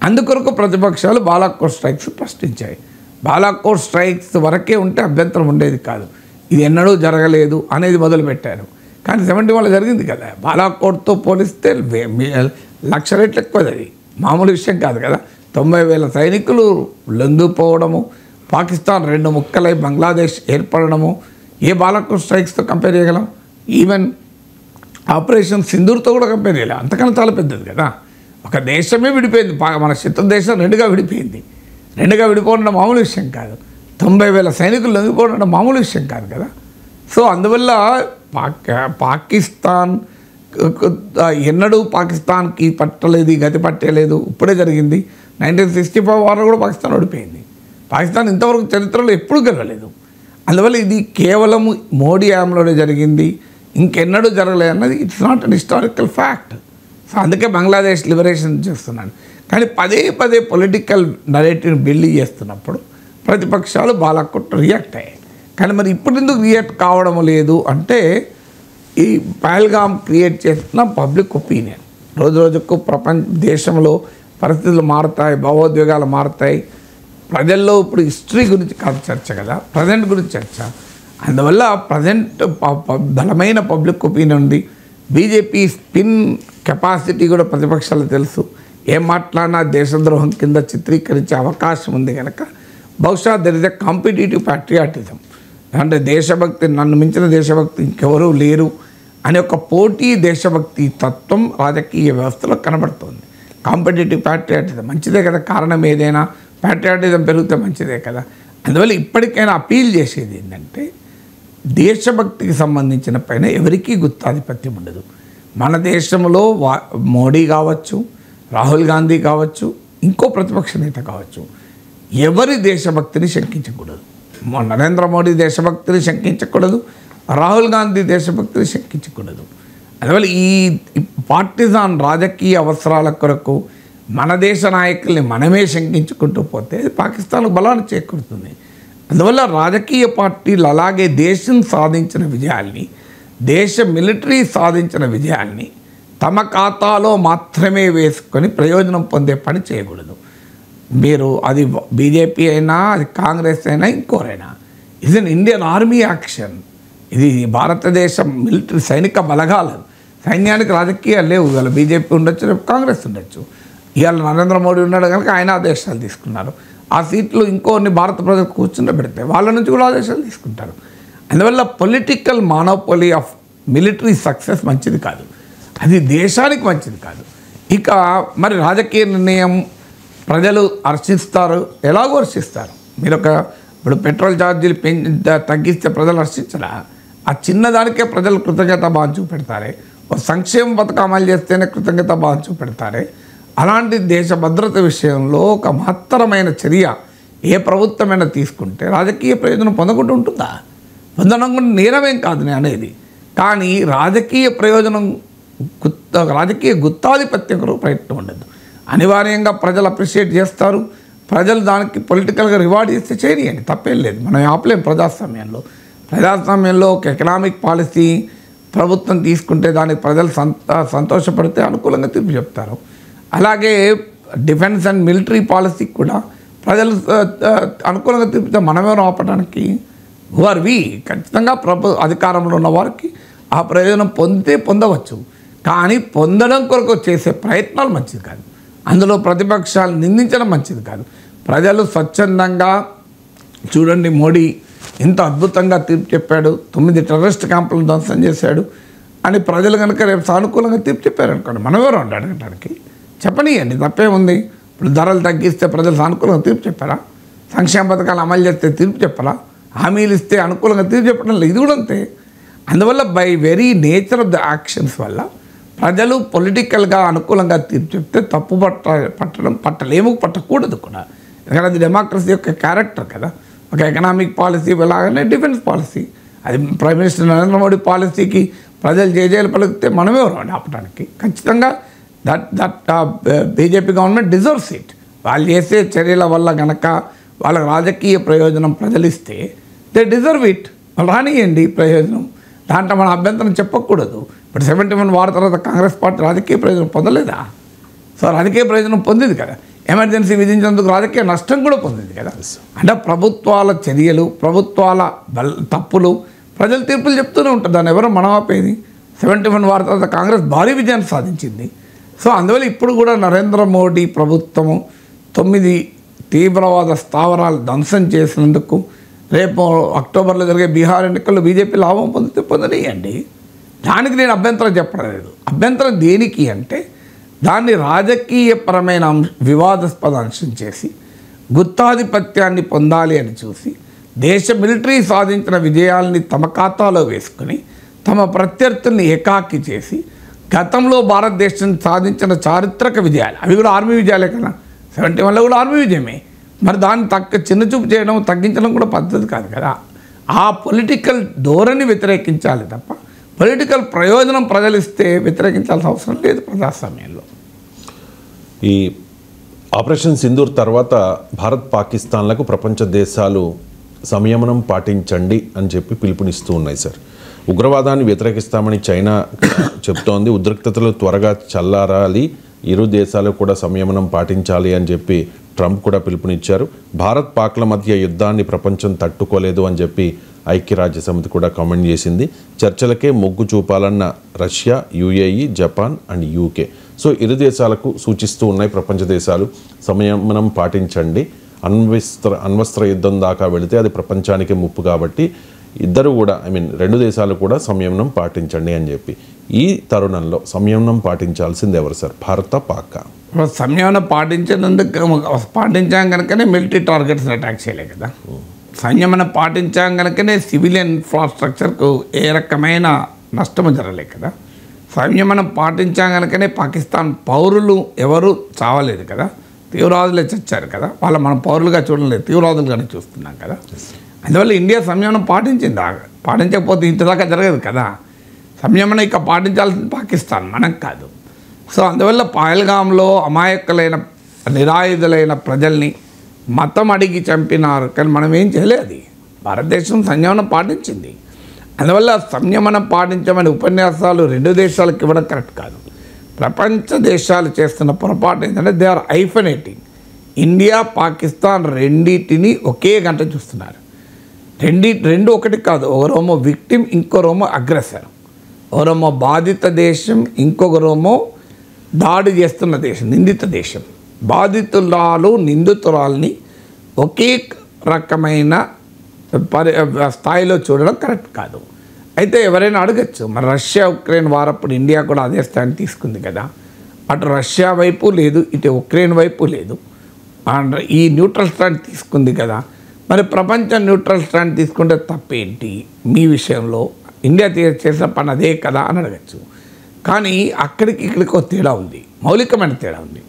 అందుకొరకు ప్రతిపక్షాలు బాలాకోట్ స్ట్రైక్స్ ప్రశ్నించాయి. బాలాకోట్ స్ట్రైక్స్ వరకే ఉంటే అభ్యంతరం ఉండేది కాదు, ఇది ఎన్నడూ జరగలేదు అనేది మొదలుపెట్టారు. కానీ 71లో జరిగింది కదా. బాలాకోట్తో పోలిస్తే 1,00,000 రెట్లు ఎక్కువ. అది మామూలు విషయం కాదు కదా. 90,000 సైనికులు లొంగిపోవడము, పాకిస్తాన్ 2 ముక్కలై బంగ్లాదేశ్ ఏర్పడము ఏ బాలాకోట్ స్ట్రైక్స్తో కంపేర్ చేయగలం? ఈవెన్ ఆపరేషన్ సింధూర్తో కూడా కంపేర్ చేయలేం. అంతకన్నా చాలా పెద్దది కదా. ఒక దేశమే విడిపోయింది, మన శత్రు దేశం 2గా విడిపోయింది. 2గా విడిపోవడం మామూలు విషయం కాదు. 90,000 సైనికులు లొంగిపోవడం మామూలు విషయం కాదు కదా. సో అందువల్ల పాకిస్తాన్ ఎన్నడూ పాకిస్తాన్కి పట్టలేదు, గతి పట్టలేదు. ఇప్పుడే జరిగింది. 1965 వార్లో కూడా పాకిస్తాన్ ఓడిపోయింది. పాకిస్తాన్ ఇంతవరకు చరిత్రలో ఎప్పుడూ గెలవలేదు. అందువల్ల ఇది కేవలం మోడీ హయాంలోనే జరిగింది, ఇంకెన్నడూ జరగలేదు అన్నది it's not an historical fact. So అందుకే బంగ్లాదేశ్ లిబరేషన్ చేస్తున్నాను. కానీ పదే పొలిటికల్ నరేటివ్ని బిల్డ్ చేస్తున్నప్పుడు ప్రతిపక్షాలు బాలాకోట్ రియాక్ట్ అయ్యాయి. కానీ మరి ఇప్పుడు ఎందుకు రియాక్ట్ కావడం లేదు అంటే ఈ పహల్గామ్ క్రియేట్ చేస్తున్న పబ్లిక్ ఒపీనియన్. రోజుకు దేశంలో పరిస్థితులు మారుతాయి, భావోద్వేగాలు మారుతాయి. ప్రజల్లో ఇప్పుడు హిస్టరీ గురించి కాదు చర్చ కదా, ప్రజెంట్ గురించి చర్చ. అందువల్ల ప్రజెంట్ బలమైన పబ్లిక్ ఒపీనియన్ ఉంది. బీజేపీ స్పిన్ కెపాసిటీ కూడా ప్రతిపక్షాలకు తెలుసు. ఏం మాట్లాడినా దేశద్రోహం కింద చిత్రీకరించే అవకాశం ఉంది కనుక బహుశా there is a competitive patriotism. అంటే దేశభక్తి, నన్ను మించిన దేశభక్తి ఇంకెవరూ లేరు అనే ఒక పోటీ దేశభక్తి తత్వం రాజకీయ వ్యవస్థలో కనబడుతుంది. కాంపిటేటివ్ ప్యాట్రియాటిజం మంచిదే కదా. కారణం ఏదైనా ప్యాట్రియాటిజం పెరిగితే మంచిదే కదా. అందువల్ల ఇప్పటికైనా అపీల్ చేసేది ఏంటంటే దేశభక్తికి సంబంధించిన పైన ఎవరికీ గుత్తాధిపత్యం ఉండదు. మన దేశంలో మోడీ కావచ్చు, రాహుల్ గాంధీ కావచ్చు, ఇంకో ప్రతిపక్ష నేత కావచ్చు, ఎవరి దేశభక్తిని శంకించకూడదు. నరేంద్ర మోడీ దేశభక్తిని శంకించకూడదు, రాహుల్ గాంధీ దేశభక్తిని శంకించకూడదు. అందువల్ల ఈ పార్టిజాన్ రాజకీయ అవసరాల కొరకు మన దేశ నాయకుల్ని మనమే శంకించుకుంటూ పోతే పాకిస్తాన్కు బలాన్ని చేకూరుతుంది. అందువల్ల రాజకీయ పార్టీలు అలాగే దేశం సాధించిన విజయాల్ని, దేశ మిలిటరీ సాధించిన విజయాల్ని తమ ఖాతాలో మాత్రమే వేసుకొని ప్రయోజనం పొందే పని చేయకూడదు. మీరు అది బీజేపీ అయినా, అది కాంగ్రెస్ అయినా, ఇంకోరైనా, ఇది ఇండియన్ ఆర్మీ యాక్షన్. ఇది భారతదేశం మిలిటరీ సైనిక బలగాలు. సైన్యానికి రాజకీయాలు లేవు. ఇవాళ బీజేపీ ఉండొచ్చు, రేపు కాంగ్రెస్ ఉండొచ్చు. ఇవాళ నరేంద్ర మోడీ ఉన్నాడు కనుక ఆయన ఆదేశాలు తీసుకున్నారు. ఆ సీట్లు ఇంకొన్ని భారత ప్రజలు కూర్చుండ పెడితే వాళ్ళ నుంచి కూడా ఆదేశాలు తీసుకుంటారు. అందువల్ల పొలిటికల్ మానోపొలీ ఆఫ్ మిలిటరీ సక్సెస్ మంచిది కాదు, అది దేశానికి మంచిది కాదు. ఇక మరి రాజకీయ నిర్ణయం ప్రజలు హర్షిస్తారు, ఎలాగో హర్షిస్తారు. మీరు ఇప్పుడు పెట్రోల్ ఛార్జీలు తగ్గిస్తే ప్రజలు హర్షించరా? ఆ చిన్నదానికే ప్రజలు కృతజ్ఞత భావం చూపెడతారే. ఒక సంక్షేమ పథకం అమలు చేస్తేనే కృతజ్ఞత భావం చూపెడతారే. అలాంటి దేశ భద్రత విషయంలో ఒక మహత్తరమైన చర్య ఏ ప్రభుత్వమైనా తీసుకుంటే రాజకీయ ప్రయోజనం పొందకుండా ఉంటుందా? పొందడం కూడా నేరమేం కాదు నేను అనేది. కానీ రాజకీయ ప్రయోజనం రాజకీయ గుత్తాధిపత్యం కొరకు ప్రయత్నం ఉండదు. అనివార్యంగా ప్రజలు అప్రిషియేట్ చేస్తారు. ప్రజలు దానికి పొలిటికల్గా రివార్డ్ చేస్తే చేయనియండి, తప్పేం లేదు. మనం ఆపలేం. ప్రజాస్వామ్యంలో ఒక ఎకనామిక్ పాలసీ ప్రభుత్వం తీసుకుంటే దానికి ప్రజలు సంతోషపడితే అనుకూలంగా తీర్పు చెప్తారు. అలాగే డిఫెన్స్ అండ్ మిలిటరీ పాలసీకి కూడా ప్రజలు అనుకూలంగా తీర్పితే మనమేమో ఆపడానికి వారివి ఖచ్చితంగా అధికారంలో ఉన్న వారికి ఆ ప్రయోజనం పొందవచ్చు. కానీ పొందడం కొరకు చేసే ప్రయత్నాలు మంచిది కాదు. అందులో ప్రతిపక్షాలు నిందించడం మంచిది కాదు. ప్రజలు స్వచ్ఛందంగా చూడండి, మోడీ ఇంత అద్భుతంగా తీర్పు చెప్పాడు, 9 టెర్రరిస్ట్ క్యాంపులను ధ్వంసం చేశాడు అని ప్రజలు కనుక రేపు సానుకూలంగా తీర్పు చెప్పారు అనుకోండి, మనం ఎవరు అడగడానికి? చెప్పనీయండి, తప్పేముంది. ఇప్పుడు ధరలు తగ్గిస్తే ప్రజలు సానుకూలంగా తీర్పు చెప్పారా? సంక్షేమ పథకాలు అమలు చేస్తే తీర్పు చెప్పరా? హామీలు ఇస్తే అనుకూలంగా తీర్పు చెప్పడం లేదు. ఇది కూడా అంతే. అందువల్ల by very nature of the actions వల్ల ప్రజలు పొలిటికల్గా అనుకూలంగా తీర్పు చెప్తే తప్పు పట్టకూడదు కూడా. ఎందుకంటే అది డెమోక్రసీ యొక్క క్యారెక్టర్ కదా. ఒక ఎకనామిక్ పాలసీ లాగానే డిఫెన్స్ పాలసీ, అది ప్రైమ్ మినిస్టర్ నరేంద్ర మోడీ పాలసీకి ప్రజలు జేజేలు పలికితే మనమే ఆపడానికి. ఖచ్చితంగా that BJP government deserves it. వాళ్ళు చేసే చర్యల వల్ల కనుక వాళ్ళ రాజకీయ ప్రయోజనం ప్రజలు ఇస్తే దే డిజర్వ్ ఇట్. వాళ్ళు రానియండి ప్రయోజనం, దాంట్లో మన అభ్యంతరం చెప్పకూడదు. ఇప్పుడు 71 వార్ తర్వాత కాంగ్రెస్ పార్టీ రాజకీయ ప్రయోజనం పొందలేదా? సో రాజకీయ ప్రయోజనం పొందింది కదా. ఎమర్జెన్సీ విధించినందుకు రాజకీయ నష్టం కూడా పొందింది కదా. అంటే ప్రభుత్వాల చర్యలు, ప్రభుత్వాల తప్పులు ప్రజలు తీర్పులు చెప్తూనే ఉంటారు. దాన్ని ఎవరో మనం ఆపేది. 71 వార్ తర్వాత కాంగ్రెస్ భారీ విజయాన్ని సాధించింది. సో అందువల్ల ఇప్పుడు కూడా నరేంద్ర మోడీ ప్రభుత్వము 9 తీవ్రవాద స్థావరాలు ధ్వంసం చేసినందుకు రేపు అక్టోబర్లో జరిగే బీహార్ ఎన్నికల్లో బీజేపీ లాభం పొందనియండి. దానికి నేను అభ్యంతరం చెప్పడం లేదు. అభ్యంతరం దేనికి అంటే దాన్ని రాజకీయపరమైన వివాదాస్పద అంశం చేసి గుత్తాధిపత్యాన్ని పొందాలి అని చూసి దేశ మిలిటరీ సాధించిన విజయాల్ని తమ ఖాతాలో వేసుకుని తమ ప్రత్యర్థుల్ని ఏకాకి చేసి గతంలో భారతదేశం సాధించిన చారిత్రక విజయాలు, అవి కూడా ఆర్మీ విజయాలే కదా. 71లో కూడా ఆర్మీ విజయమే. మరి దాన్ని చిన్నచూపు చేయడం, తగ్గించడం కూడా పద్ధతి కాదు కదా. ఆ పొలిటికల్ ధోరణి వ్యతిరేకించాలి తప్ప పొలిటికల్ ప్రయోజనం ప్రజలు ఇస్తే వ్యతిరేకించాల్సిన అవసరం లేదు ప్రజాస్వామ్యంలో. ఈ ఆపరేషన్ సింధూర్ తర్వాత భారత్ పాకిస్తాన్లకు ప్రపంచ దేశాలు సంయమనం పాటించండి అని చెప్పి పిలుపునిస్తూ ఉన్నాయి సార్. ఉగ్రవాదాన్ని వ్యతిరేకిస్తామని చైనా చెప్తోంది. ఉద్రిక్తతలు త్వరగా చల్లారాలి, ఇరు దేశాలు కూడా సంయమనం పాటించాలి అని చెప్పి ట్రంప్ కూడా పిలుపునిచ్చారు. భారత్ పాక్ల మధ్య యుద్ధాన్ని ప్రపంచం తట్టుకోలేదు అని చెప్పి ఐక్యరాజ్య సమితి కూడా కామెంట్ చేసింది. చర్చలకే మొగ్గు చూపాలన్న Russia, UAE, Japan and UK. So ఇరు దేశాలకు సూచిస్తూ ఉన్నాయి ప్రపంచ దేశాలు సంయమనం పాటించండి, అణ్వస్త్ర యుద్ధం దాకా వెళితే అది ప్రపంచానికి ముప్పు కాబట్టి ఇద్దరు కూడా రెండు దేశాలు కూడా సంయమనం పాటించండి అని చెప్పి. ఈ తరుణంలో సంయమనం పాటించాల్సింది ఎవరు సార్, భారత పాక? సంయమనం పాటించాం కనుకనే మిలిటరీ టార్గెట్స్ని అటాక్ చేయలే కదా. సంయమనం పాటించాం కనుకనే సివిలియన్ ఇన్ఫ్రాస్ట్రక్చర్కు ఏ రకమైన నష్టము జరగలే కదా. సంయమనం పాటించాం కనుకనే పాకిస్తాన్ పౌరులు ఎవరు చావలేదు కదా, తీవ్రవాదులే చచ్చారు కదా. వాళ్ళు మనం పౌరులుగా చూడలేదు, తీవ్రవాదులుగానే చూస్తున్నాం కదా. అందువల్ల ఇండియా సంయమనం పాటించింది. పాటించకపోతే ఇంతదాకా జరగదు కదా. సంయమనం ఇక పాటించాల్సింది పాకిస్తాన్, మనం కాదు. సో అందువల్ల పహల్గామ్లో అమాయకులైన నిరాయుధులైన ప్రజల్ని మతం అడిగి చంపినారు, కానీ మనం ఏం చేయలేదు. అది భారతదేశం సంయమనం పాటించింది. అందువల్ల సంయమనం పాటించమని ఉపన్యాసాలు 2 దేశాలకు ఇవ్వడం కరెక్ట్ కాదు. ప్రపంచ దేశాలు చేస్తున్న పొరపాటు ఏంటంటే దే ఆర్ ఐఫనేటింగ్. ఇండియా పాకిస్తాన్ రెండింటిని ఒకే గంట చూస్తున్నారు. రెండు ఒకటి కాదు. ఒకరేమో విక్టిమ్, ఇంకోరేమో అగ్రెసర్. ఒకరేమో బాధిత దేశం, ఇంకొకరేమో దాడి చేస్తున్న దేశం, నిందిత దేశం. బాధితురాలు నిందితురాల్ని ఒకే రకమైన స్థాయిలో చూడడం కరెక్ట్ కాదు. అయితే ఎవరైనా అడగచ్చు, మరి రష్యా ఉక్రెయిన్ వారప్పుడు ఇండియా కూడా అదే స్థాయిని తీసుకుంది కదా, అటు రష్యా వైపు లేదు, ఇటు ఉక్రెయిన్ వైపు లేదు, అండ్ ఈ న్యూట్రల్ స్టాండ్ తీసుకుంది కదా, మరి ప్రపంచం న్యూట్రల్ స్టాండ్ తీసుకుంటే తప్పేంటి మీ విషయంలో? ఇండియా చేసిన పని అదే కదా అని అడగచ్చు. కానీ అక్కడికి ఇక్కడికి ఒక తేడా ఉంది, మౌలికమైన తేడా ఉంది.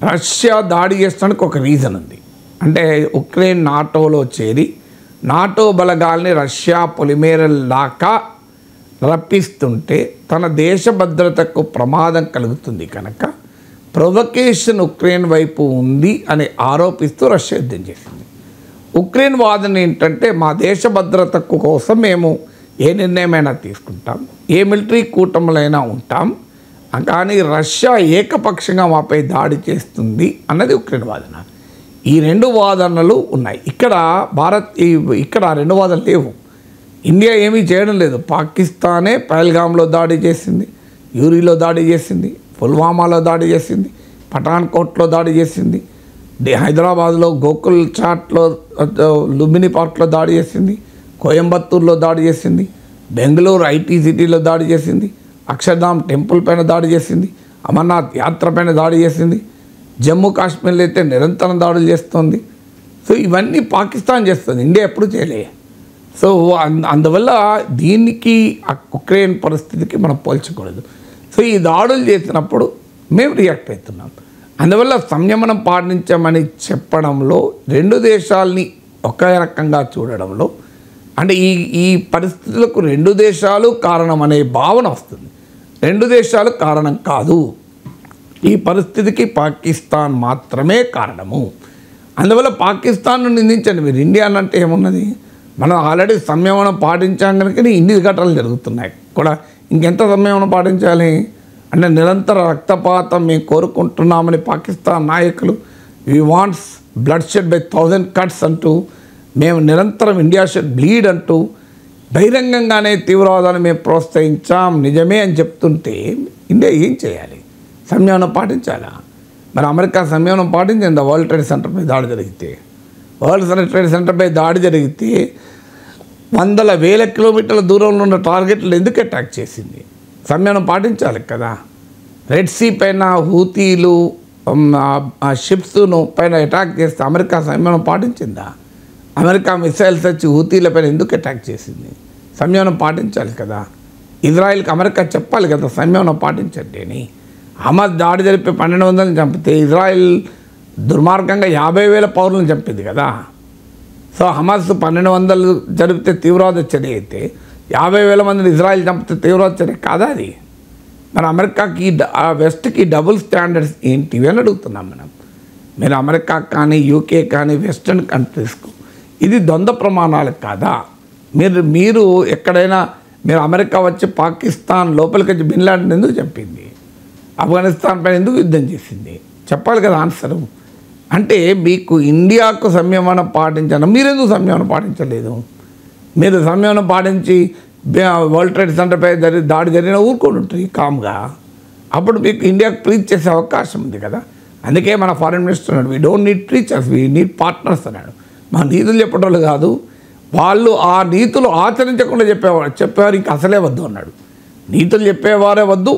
రష్యా దాడి చేసడానికి ఒక రీజన్ ఉంది. అంటే ఉక్రెయిన్ నాటోలో చేరి నాటో బలగాల్ని రష్యా పొలిమేరలాగా రప్పిస్తుంటే తన దేశ భద్రతకు ప్రమాదం కలుగుతుంది కనుక ప్రొవకేషన్ ఉక్రెయిన్ వైపు ఉంది అని ఆరోపిస్తూ రష్యా యుద్ధం చేసింది. ఉక్రెయిన్ వాదన ఏంటంటే మా దేశ భద్రతకు కోసం మేము ఏ నిర్ణయమైనా తీసుకుంటాం, ఏ మిలిటరీ కూటములైనా ఉంటాం, కానీ రష్యా ఏకపక్షంగా మాపై దాడి చేస్తుంది అన్నది ఉక్రెయిన్ వాదన. ఈ 2 వాదనలు ఉన్నాయి. ఇక్కడ ఇక్కడ 2 వాదనలు లేవు. ఇండియా ఏమీ చేయడం లేదు. పాకిస్తానే పహల్గామ్లో దాడి చేసింది, యూరిలో దాడి చేసింది, పుల్వామాలో దాడి చేసింది, పఠాన్కోట్లో దాడి చేసింది, హైదరాబాద్లో గోకుల్ చాట్లో లుంబిని పార్క్లో దాడి చేసింది, కోయంబత్తూరులో దాడి చేసింది, బెంగళూరు ఐటీ సిటీలో దాడి చేసింది, అక్షర్ధామ్ టెంపుల్ పైన దాడి చేసింది, అమర్నాథ్ యాత్ర పైన దాడి చేసింది, జమ్మూ కాశ్మీర్లో అయితే నిరంతరం దాడులు చేస్తుంది. సో ఇవన్నీ పాకిస్తాన్ చేస్తుంది, ఇండియా ఎప్పుడు చేయలే. సో అందువల్ల దీనికి ఉక్రెయిన్ పరిస్థితికి మనం పోల్చకూడదు. సో ఈ దాడులు చేసినప్పుడు మేము రియాక్ట్ అవుతున్నాం. అందువల్ల సంయమనం పాటించమని చెప్పడంలో 2 దేశాలని ఒకే రకంగా చూడడంలో అంటే ఈ పరిస్థితులకు 2 దేశాలు కారణం అనే భావన వస్తుంది. 2 దేశాలు కారణం కాదు, ఈ పరిస్థితికి పాకిస్తాన్ మాత్రమే కారణము. అందువల్ల పాకిస్తాన్ను నిందించండి మీరు. ఇండియా అంటే ఏమున్నది? మనం ఆల్రెడీ సంయమనం పాటించాం కనుక ఇన్ని ఘటనలు జరుగుతున్నాయి కూడా. ఇంకెంత సంయమనం పాటించాలి అంటే నిరంతర రక్తపాతం మేము కోరుకుంటున్నామని పాకిస్తాన్ నాయకులు we wants blood shed by 1000 cuts అంటూ, మేము నిరంతరం ఇండియా షెడ్ బ్లీడ్ అంటూ బహిరంగంగానే తీవ్రవాదాన్ని మేము ప్రోత్సహించాం నిజమే అని చెప్తుంటే ఇండియా ఏం చేయాలి? సంయమనం పాటించాలా? మరి అమెరికా సంయమనం పాటించింది. వరల్డ్ ట్రేడ్ సెంటర్పై దాడి జరిగితే, వరల్డ్ ట్రేడ్ సెంటర్పై దాడి జరిగితే 100,000 కిలోమీటర్ల దూరంలో ఉన్న టార్గెట్లు ఎందుకు అటాక్ చేసింది? సంయమనం పాటించాలి కదా. రెడ్ సీ పైన హూతీలు షిప్స్ను పైన అటాక్ చేస్తే అమెరికా సంయమనం పాటించిందా? అమెరికా మిసైల్స్ వచ్చి హూతీల పైన ఎందుకు అటాక్ చేసింది? సంయమనం పాటించాలి కదా. ఇజ్రాయిల్కి అమెరికా చెప్పాలి కదా సంయమనం పాటించండి అని. హమాస్ దాడి జరిపి 1200 చంపితే ఇజ్రాయిల్ దుర్మార్గంగా 50,000 పౌరులను చంపింది కదా. సో హమాస్ 1200 జరిపితే తీవ్రవాద చర్య అయితే 50,000 మందిని ఇజ్రాయిల్ చంపితే తీవ్రవాద చర్య కాదా అది? మరి అమెరికాకి వెస్ట్కి డబుల్ స్టాండర్డ్స్ ఏంటివి అని అడుగుతున్నాం మనం. మీరు అమెరికా కానీ యూకే కానీ వెస్టర్న్ కంట్రీస్కు ఇది ద్వంద్వ ప్రమాణాలు కాదా? మీరు ఎక్కడైనా మీరు అమెరికా వచ్చి పాకిస్తాన్ లోపలికి వచ్చి బిన్ లాడెన్ ఎందుకు చంపింది? ఆఫ్ఘనిస్తాన్ పైన ఎందుకు యుద్ధం చేసింది? చెప్పాలి కదా ఆన్సరు. అంటే మీకు ఇండియాకు సంయమనం పాటించడం, మీరెందుకు సంయమనం పాటించలేదు? మీరు సంయమనం పాటించి వరల్డ్ ట్రేడ్ సెంటర్పై దాడి జరిగిన ఊరుకొని ఉంటుంది కామ్గా. అప్పుడు మీకు ఇండియాకు ప్రీచ్ చేసే అవకాశం ఉంది కదా. అందుకే మన ఫారిన్ మినిస్టర్ అన్నాడు, we don't need teachers, we need partners అన్నాడు. మా నీతులు చెప్పేటోళ్ళు కాదు, వాళ్ళు ఆ నీతులు ఆచరించకుండా చెప్పేవారు ఇంక అసలే వద్దు అన్నాడు. నీతులు చెప్పేవారే వద్దు,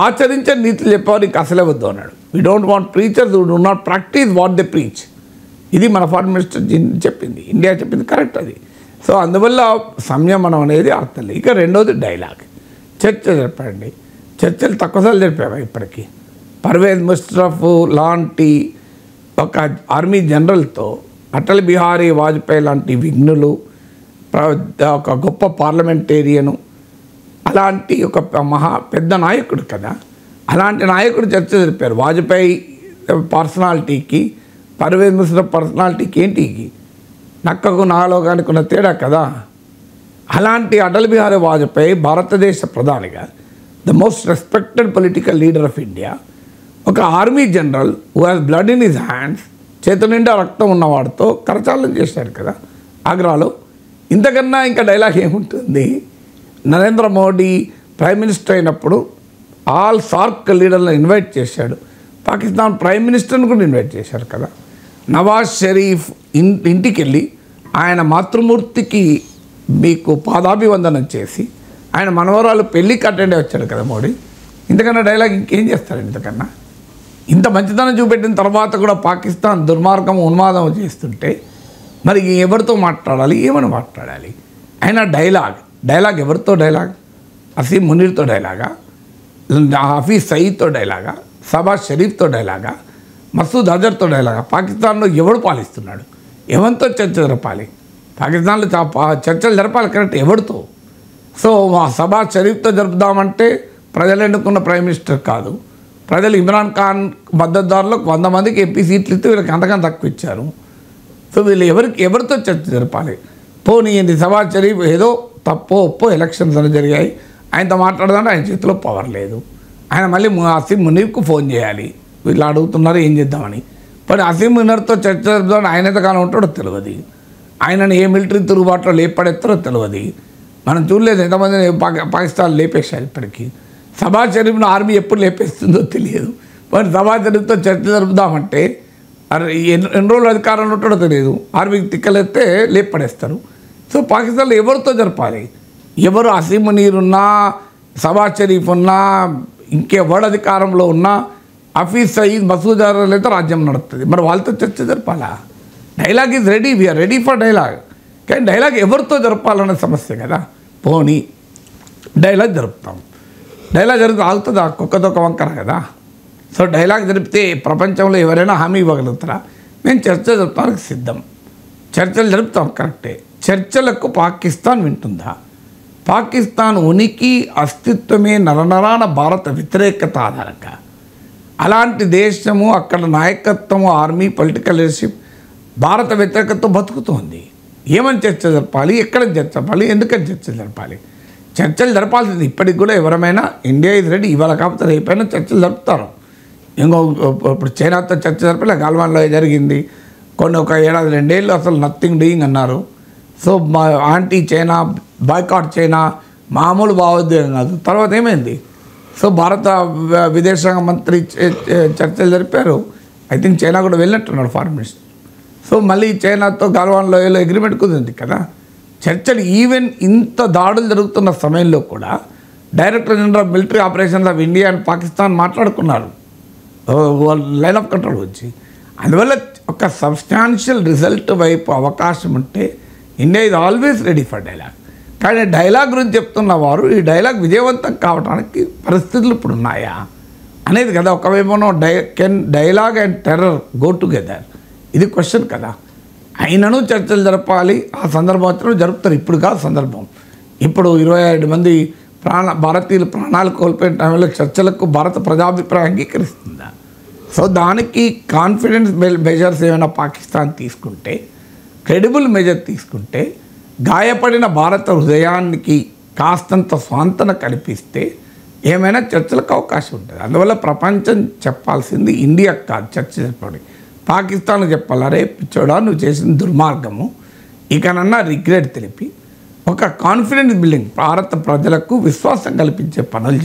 ఆచరించే నీతులు చెప్పేవారు ఇంక అసలే వద్దు అన్నాడు. We don't want preachers who do not practice what they preach. ఇది మన ఫారిన్ మినిస్టర్ చెప్పింది, ఇండియా చెప్పింది కరెక్ట్ అది. సో అందువల్ల సంయమనం అనేది అర్థం లేదు. ఇక రెండోది డైలాగ్, చర్చ జరపండి. చర్చలు తక్కువసార్లు జరిపావా ఇప్పటికీ? పర్వేజ్ ముషర్రఫ్ లాంటి ఒక ఆర్మీ జనరల్తో అటల్ బిహారీ వాజ్పేయి లాంటి విఘ్నులు, ఒక గొప్ప పార్లమెంటేరియను, అలాంటి ఒక పెద్ద నాయకుడు కదా, అలాంటి నాయకుడు చర్చ జరిపారు. వాజ్పేయి పర్సనాలిటీకి పర్వేజ్ ముషర్రఫ్ పర్సనాలిటీకి ఏంటికి నక్కకు నాలోకానికి ఉన్న తేడా కదా. అలాంటి అటల్ బిహారీ వాజ్పేయి భారతదేశ ప్రధానిగా the most respected political leader of India, ఒక army general who has blood in his hands, చేతుల నిండా రక్తం ఉన్నవాడితో కరచాలనం చేశాడు కదా ఆగ్రాలో. ఇంతకన్నా ఇంకా డైలాగ్ ఏముంటుంది? నరేంద్ర మోడీ ప్రైమ్ మినిస్టర్ అయినప్పుడు ఆల్ సార్క్ లీడర్లను ఇన్వైట్ చేశాడు. పాకిస్తాన్ ప్రైమ్ మినిస్టర్ని కూడా ఇన్వైట్ చేశారు కదా. నవాజ్ షరీఫ్ ఇంటికి వెళ్ళి ఆయన మాతృమూర్తికి మీకు పాదాభివందనం చేసి ఆయన మనవరాలు పెళ్ళికి అటెండ్ వచ్చాడు కదా మోడీ. ఇంతకన్నా డైలాగ్ ఇంకేం చేస్తారండి? ఇంతకన్నా ఇంత మంచితనం చూపెట్టిన తర్వాత కూడా పాకిస్తాన్ దుర్మార్గం ఉన్మాదం చేస్తుంటే మరి ఎవరితో మాట్లాడాలి, ఏమని మాట్లాడాలి? అయినా డైలాగ్ ఎవరితో డైలాగ్? అసీం మునీర్తో డైలాగా, హఫీజ్ సయీద్తో డైలాగా, షహబాజ్ షరీఫ్తో డైలాగా, మసూద్ అజర్తో డైలాగా? పాకిస్తాన్లో ఎవడు పాలిస్తున్నాడు? ఎవరితో చర్చ జరపాలి? పాకిస్తాన్లో చర్చలు జరపాలి కరెక్ట్, ఎవరితో? సో షహబాజ్ షరీఫ్తో జరుపుదామంటే ప్రజలు ఎన్నుకున్న ప్రైమ్ మినిస్టర్ కాదు. ప్రజలు ఇమ్రాన్ ఖాన్ మద్దతుదారులకు 100 మందికి ఎంపీ సీట్లు ఇస్తే వీళ్ళకి అంతకన్నా తక్కువ ఇచ్చారు. సో వీళ్ళు ఎవరితో చర్చ జరపాలి? పోనీ షహబాజ్ షరీఫ్ ఏదో తప్పో ఒప్పో ఎలక్షన్స్ అని జరిగాయి, ఆయనతో మాట్లాడదామంటే ఆయన చేతిలో పవర్ లేదు. ఆయన మళ్ళీ అసీం మునీర్కు ఫోన్ చేయాలి, వీళ్ళు అడుగుతున్నారు ఏం చేద్దామని. మరి అసీం మునీర్తో చర్చ జరుపుదామని ఆయన ఎంతకాలం ఉంటాడో తెలియదు, ఆయనను ఏ మిలిటరీ తిరుగుబాటులో లేపడెత్తారో తెలియదు. మనం చూడలేదు ఎంతమందిని పాకిస్తాన్ లేపేశారు ఇప్పటికీ. షహబాజ్ షరీఫ్ను ఆర్మీ ఎప్పుడు లేపేస్తుందో తెలియదు. మరి షహబాజ్ షరీఫ్తో చర్చ జరుపుదామంటే ఎన్ని రోజులు అధికారంలో ఉంటాడో తెలియదు, ఆర్మీకి తిక్కలేస్తే లేపడేస్తారు. సో పాకిస్తాన్లో ఎవరితో జరపాలి? ఎవరు అసీం మునీర్ ఉన్నా, షహబాజ్ షరీఫ్ ఉన్నా, ఇంకెవడు అధికారంలో ఉన్నా, హఫీజ్ సయీద్, మసూద్ అజర్ అయితే రాజ్యం నడుస్తుంది. మరి వాళ్ళతో చర్చ జరపాలా? Dialogue is ready, we are ready for dialogue. కానీ డైలాగ్ ఎవరితో జరపాలనే సమస్య కదా. పోనీ డైలాగ్ జరుపుతాం, డైలాగ్ జరిగితే ఆగుతుందా? కుక్కదొక్క వంకర కదా. సో డైలాగ్ జరిపితే ప్రపంచంలో ఎవరైనా హామీ ఇవ్వగలుగుతారా? మేము చర్చ జరుపుతానికి సిద్ధం, చర్చలు జరుపుతాం కరెక్టే. చర్చలకు పాకిస్తాన్ వింటుందా? పాకిస్తాన్ ఉనికి అస్తిత్వమే నరనరాన భారత వ్యతిరేకత ఆధారంగా. అలాంటి దేశము, అక్కడ నాయకత్వము, ఆర్మీ, పొలిటికల్ లీడర్షిప్ భారత వ్యతిరేకతతో బతుకుతోంది. ఏమని చర్చ జరపాలి? ఎక్కడ చర్చ జరపాలి? ఎందుకని చర్చ జరపాలి? చర్చలు జరపాల్సింది ఇప్పటికి కూడా ఎవరమైనా. ఇండియా ఇది రెడీ, ఇవాళ కాకపోతే రేపైనా చర్చలు జరుపుతారు. ఇప్పుడు చైనాతో చర్చ జరపలే, గాల్వాన్లో జరిగింది. ఒక ఏడాది 2 ఏళ్ళు అసలు నథింగ్ డూయింగ్ అన్నారు. So anti China, boycott China మామూలు భావోద్వేగం కాదు. తర్వాత ఏమైంది? సో భారత విదేశాంగ మంత్రి చర్చలు జరిపారు. ఐ థింక్ చైనా కూడా వెళ్ళినట్టున్నాడు ఫారెన్ మినిస్టర్. సో మళ్ళీ చైనాతో గాల్వాన్లో అగ్రిమెంట్ కుదిరింది కదా. చర్చలు ఈవెన్ ఇంత దాడులు జరుగుతున్న సమయంలో కూడా director general of military operations of India and Pakistan మాట్లాడుకున్నారు లైన్ ఆఫ్ కంట్రోల్ వచ్చి. అందువల్ల ఒక సబ్స్టాన్షియల్ రిజల్ట్ వైపు అవకాశం ఉంటే India is always ready for dialogue. కానీ డైలాగ్ గురించి చెప్తున్న వారు ఈ డైలాగ్ విజయవంతం కావడానికి పరిస్థితులు ఇప్పుడు ఉన్నాయా అనేది కదా. ఒకవైపునో can dialogue and terror go together, ఇది క్వశ్చన్ కదా. అయినను చర్చలు జరపాలి, ఆ సందర్భం వచ్చినప్పుడు జరుపుతారు. ఇప్పుడు కాదు సందర్భం. ఇప్పుడు 27 మంది భారతీయులు ప్రాణాలు కోల్పోయిన టైంలో చర్చలకు భారత ప్రజాభిప్రాయం అంగీకరిస్తుందా? సో దానికి కాన్ఫిడెన్స్ మెజర్స్ ఏమైనా పాకిస్తాన్ తీసుకుంటే, క్రెడిబుల్ మెజర్ తీసుకుంటే, గాయపడిన భారత హృదయానికి కాస్తంత స్వాంతన కల్పిస్తే ఏమైనా చర్చలకు అవకాశం ఉంటుంది. అందువల్ల ప్రపంచం చెప్పాల్సింది ఇండియాకు కాదు చర్చ జరపడానికి, పాకిస్తాన్కు చెప్పాలి. అరే పిచ్చోడా, నువ్వు చేసిన దుర్మార్గము, ఇకనన్నా రిగ్రెట్ తెలిపి ఒక కాన్ఫిడెన్స్ బిల్డింగ్, భారత ప్రజలకు విశ్వాసం కల్పించే పనులు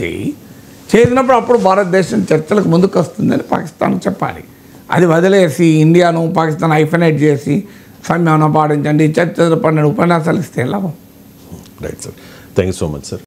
చేసినప్పుడు అప్పుడు భారతదేశం చర్చలకు ముందుకు వస్తుందని పాకిస్తాన్కు చెప్పాలి. అది వదిలేసి ఇండియాను పాకిస్తాన్ ఐఫనైట్ చేసి సంయమనం పాటించండి, చర్చ జరపండి ఉపన్యాసాలు ఇస్తే లాభం. Right sir, thank you so much sir.